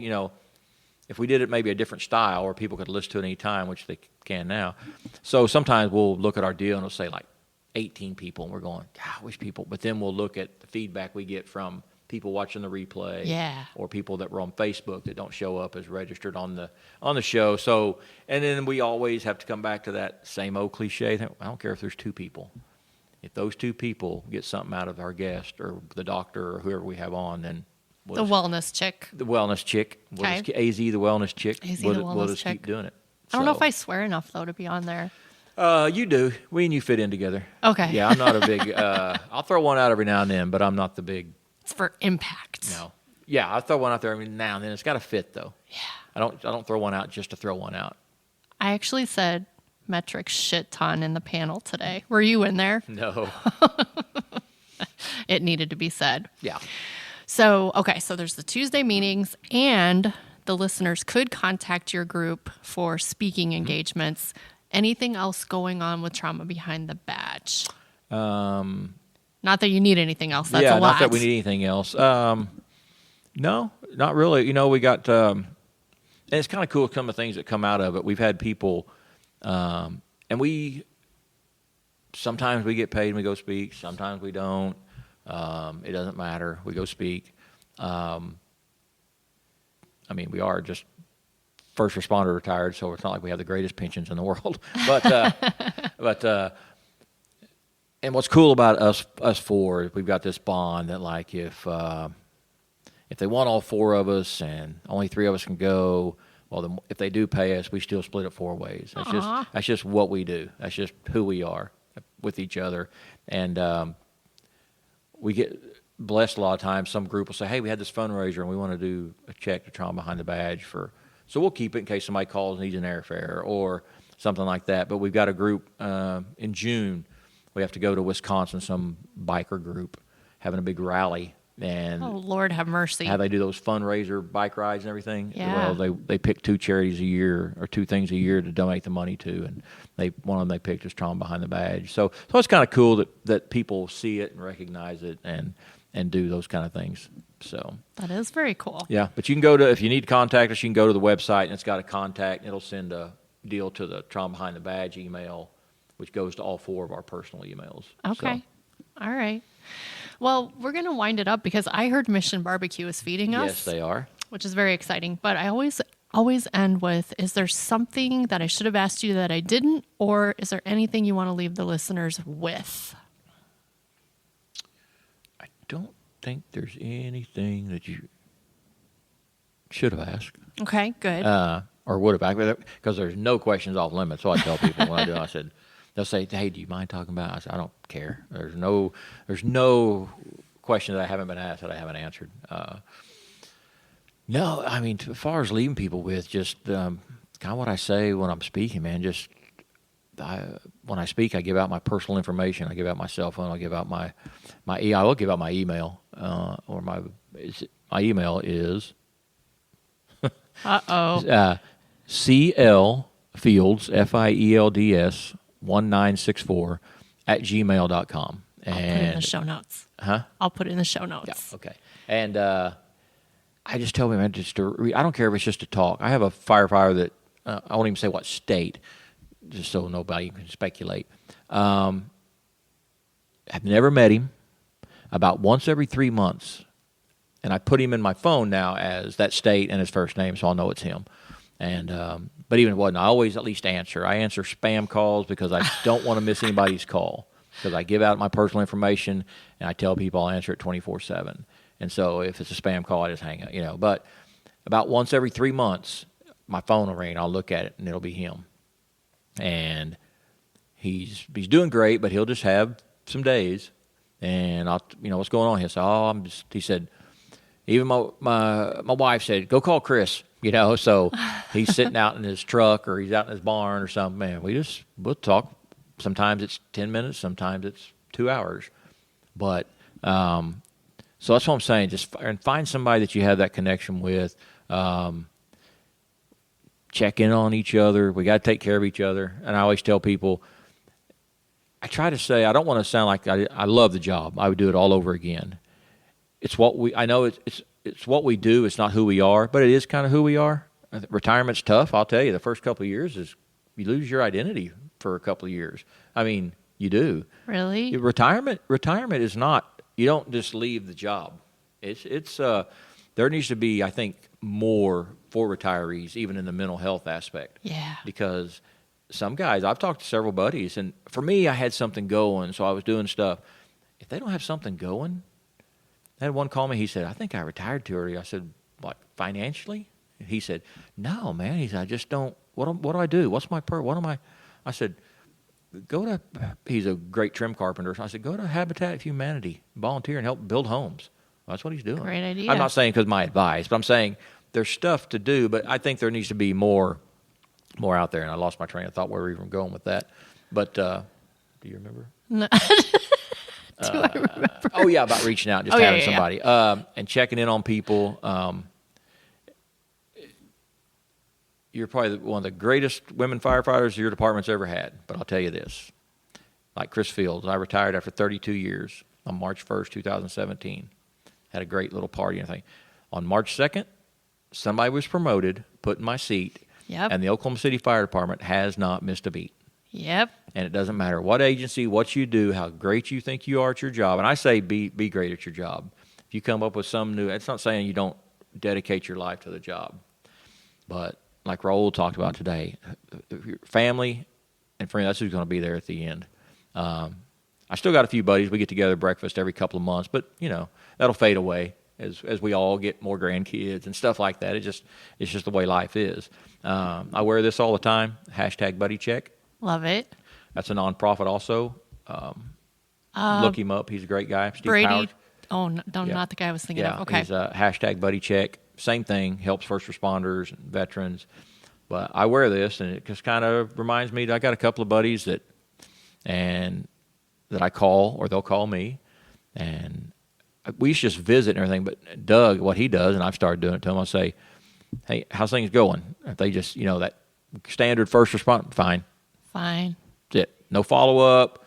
if we did it maybe a different style where people could listen to it any time, which they can now. So sometimes we'll look at our deal and it'll say like 18 people, and we're going, God, I wish people. But then we'll look at the feedback we get from people watching the replay, or people that were on Facebook that don't show up as registered on the show. So, and then we always have to come back to that same old cliche. I don't care if there's 2 people. If those 2 people get something out of our guest or the doctor or whoever we have on, then the wellness chick. The wellness chick. Okay. AZ, the wellness chick. AZ, we'll just keep doing it. I don't know if I swear enough, though, to be on there. You do. We and you fit in together. Okay. Yeah, I'm not a big, I'll throw one out every now and then, but I'm not the big. It's for impact. No. Yeah, I'll throw one out there every now and then. It's got to fit, though. Yeah. I don't throw one out just to throw one out. I actually said metric shit ton in the panel today. Were you in there? No. It needed to be said. Yeah. So, okay, so there's the Tuesday meetings, and the listeners could contact your group for speaking engagements. Anything else going on with Trauma Behind the Badge? Not that you need anything else. That's a lot. Not that we need anything else. No, not really. You know, we got, and it's kind of cool some of the things that come out of it. We've had people, and sometimes we get paid and we go speak. Sometimes we don't. It doesn't matter. We go speak. I mean, we are just first responder retired, so it's not like we have the greatest pensions in the world. But and what's cool about us 4 is we've got this bond that, like, if they want all 4 of us and only 3 of us can go, well, then if they do pay us, we still split it 4 ways. That's just what we do. That's just who we are with each other. And we get blessed a lot of times. Some group will say, hey, we had this fundraiser and we want to do a check to Trauma Behind the Badge so we'll keep it in case somebody calls and needs an airfare or something like that. But we've got a group in June. We have to go to Wisconsin, some biker group having a big rally. And oh, Lord have mercy. How they do those fundraiser bike rides and everything. Yeah. Well, they pick 2 charities a year or 2 things a year to donate the money to. And one of them they picked is Trauma Behind the Badge. So it's kind of cool that people see it and recognize it and do those kind of things. So that is very cool. Yeah, but you can if you need to contact us, you can go to the website and it's got a contact and it'll send a deal to the Trauma Behind the Badge email, which goes to all 4 of our personal emails. Okay. So. All right. Well, we're going to wind it up because I heard Mission Barbecue is feeding us. Yes, they are. Which is very exciting. But I always end with, is there something that I should have asked you that I didn't? Or is there anything you want to leave the listeners with? I don't think there's anything that you should have asked. Okay, good. Or would have asked, because there's no questions off limits. So I tell people when I do, I said, they'll say, hey, do you mind talking about it? I said, I don't care. There's no question that I haven't been asked that I haven't answered. No, I mean, as far as leaving people with, just kind of what I say when I'm speaking, man. When I speak, I give out my personal information. I give out my cell phone. I give out my I will give out my email. Or my email is CL Fields FIELDS 1964 @gmail.com. I'll put it in the show notes. Huh? I'll put it in the show notes. Yeah, okay. And I just tell them, man, I don't care if it's just to talk. I have a firefighter that I won't even say what state, just so nobody can speculate. I've never met him. About once every 3 months, and I put him in my phone now as that state and his first name, so I'll know it's him. And but even if it wasn't, I always at least answer. I answer spam calls because I don't want to miss anybody's call, because I give out my personal information and I tell people I'll answer it 24/7. And so if it's a spam call, I just hang up, But about once every 3 months, my phone will ring. I'll look at it and it'll be him. And he's doing great, but he'll just have some days. And I'll, what's going on? He'll say, he said, even my wife said, go call Chris, so he's sitting out in his truck or he's out in his barn or something. Man, we'll talk. Sometimes it's 10 minutes, sometimes it's 2 hours. But, so that's what I'm saying. Just find somebody that you have that connection with. Check in on each other. We got to take care of each other. And I always tell people, I try to say, I don't want to sound like I love the job. I would do it all over again. It's what I know it's what we do. It's not who we are, but it is kind of who we are. Retirement's tough. I'll tell you, the first couple of years is you lose your identity for a couple of years. I mean, you do. Really? Retirement is not, you don't just leave the job. It's there needs to be, I think, more for retirees, even in the mental health aspect. Yeah. Because some guys, I've talked to several buddies, and for me, I had something going, so I was doing stuff. If they don't have something going, I had one call me, he said, I think I retired too early. I said, what, financially? And he said, no, man. He said, I just don't, what do I do? What's my what am I said, he's a great trim carpenter. So I said, go to Habitat for Humanity, volunteer and help build homes. Well, that's what he's doing. Great idea. I'm not saying because my advice, but I'm saying there's stuff to do, but I think there needs to be more out there. And I lost my train of thought where we were even going with that. But do you remember? No. Do I remember? Oh, yeah, about reaching out, just having somebody. And checking in on people. You're probably one of the greatest women firefighters your department's ever had. But I'll tell you this. Like Chris Fields, I retired after 32 years on March 1st, 2017. Had a great little party and everything. On March 2nd, somebody was promoted, put in my seat, and the Oklahoma City Fire Department has not missed a beat. Yep. And it doesn't matter what agency, what you do, how great you think you are at your job. And I say be great at your job. If you come up with some new, it's not saying you don't dedicate your life to the job. But like Raul talked about today, family and friends, that's who's going to be there at the end. I still got a few buddies. We get together breakfast every couple of months, but, that'll fade away as we all get more grandkids and stuff like that. It's just the way life is. I wear this all the time, #BuddyCheck. Love it. That's a nonprofit also. Look him up. He's a great guy. Steve Brady. Powers. Oh, no, not the guy I was thinking of. Okay. He's #BuddyCheck. Same thing. Helps first responders and veterans. But I wear this, and it just kind of reminds me that I got a couple of buddies that I call, or they'll call me, and we used to just visit and everything. But Doug, what he does, and I've started doing it to him, I'll say, hey, how's things going? If they just, that standard first response, fine. Fine. That's it. No follow-up,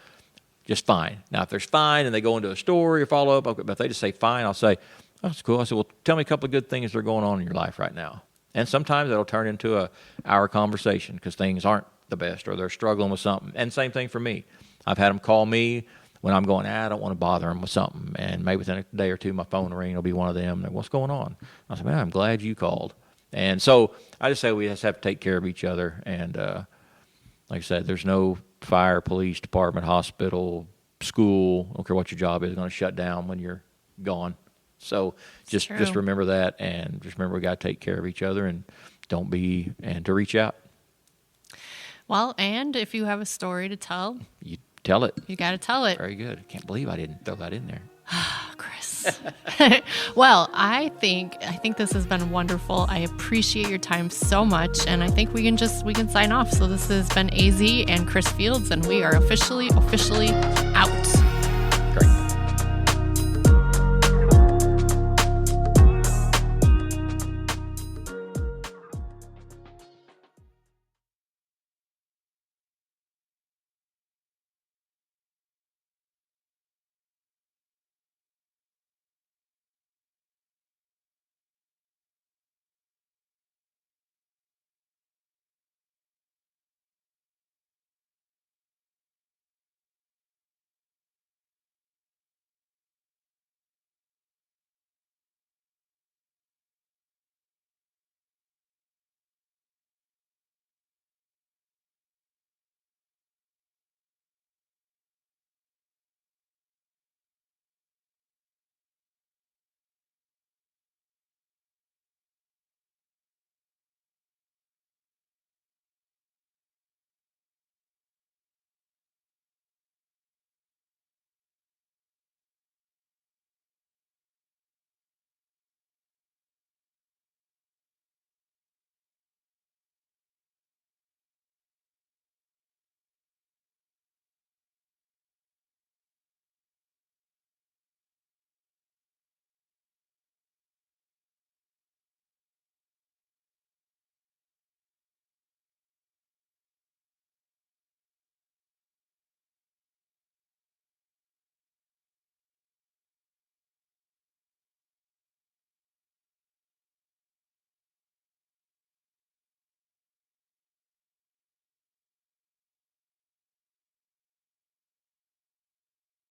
just fine. Now, if there's fine and they go into a story or follow-up, but if they just say fine, I'll say, oh, that's cool. I said, well, tell me a couple of good things that are going on in your life right now. And sometimes that'll turn into an hour conversation because things aren't the best or they're struggling with something. And same thing for me. I've had them call me when I'm going, I don't want to bother them with something. And maybe within a day or two, my phone will ring. It'll be one of them. Like, what's going on? I said, man, I'm glad you called. And so I just say we just have to take care of each other. And like I said, there's no fire, police department, hospital, school, I don't care what your job is, going to shut down when you're gone. So just remember that, and just remember we got to take care of each other and and to reach out. Well, and if you have a story to tell, you tell it. You got to tell it. Very good. I can't believe I didn't throw that in there. Chris. Well, I think this has been wonderful. I appreciate your time so much, and I think we can sign off. So this has been AZ and Chris Fields, and we are officially out.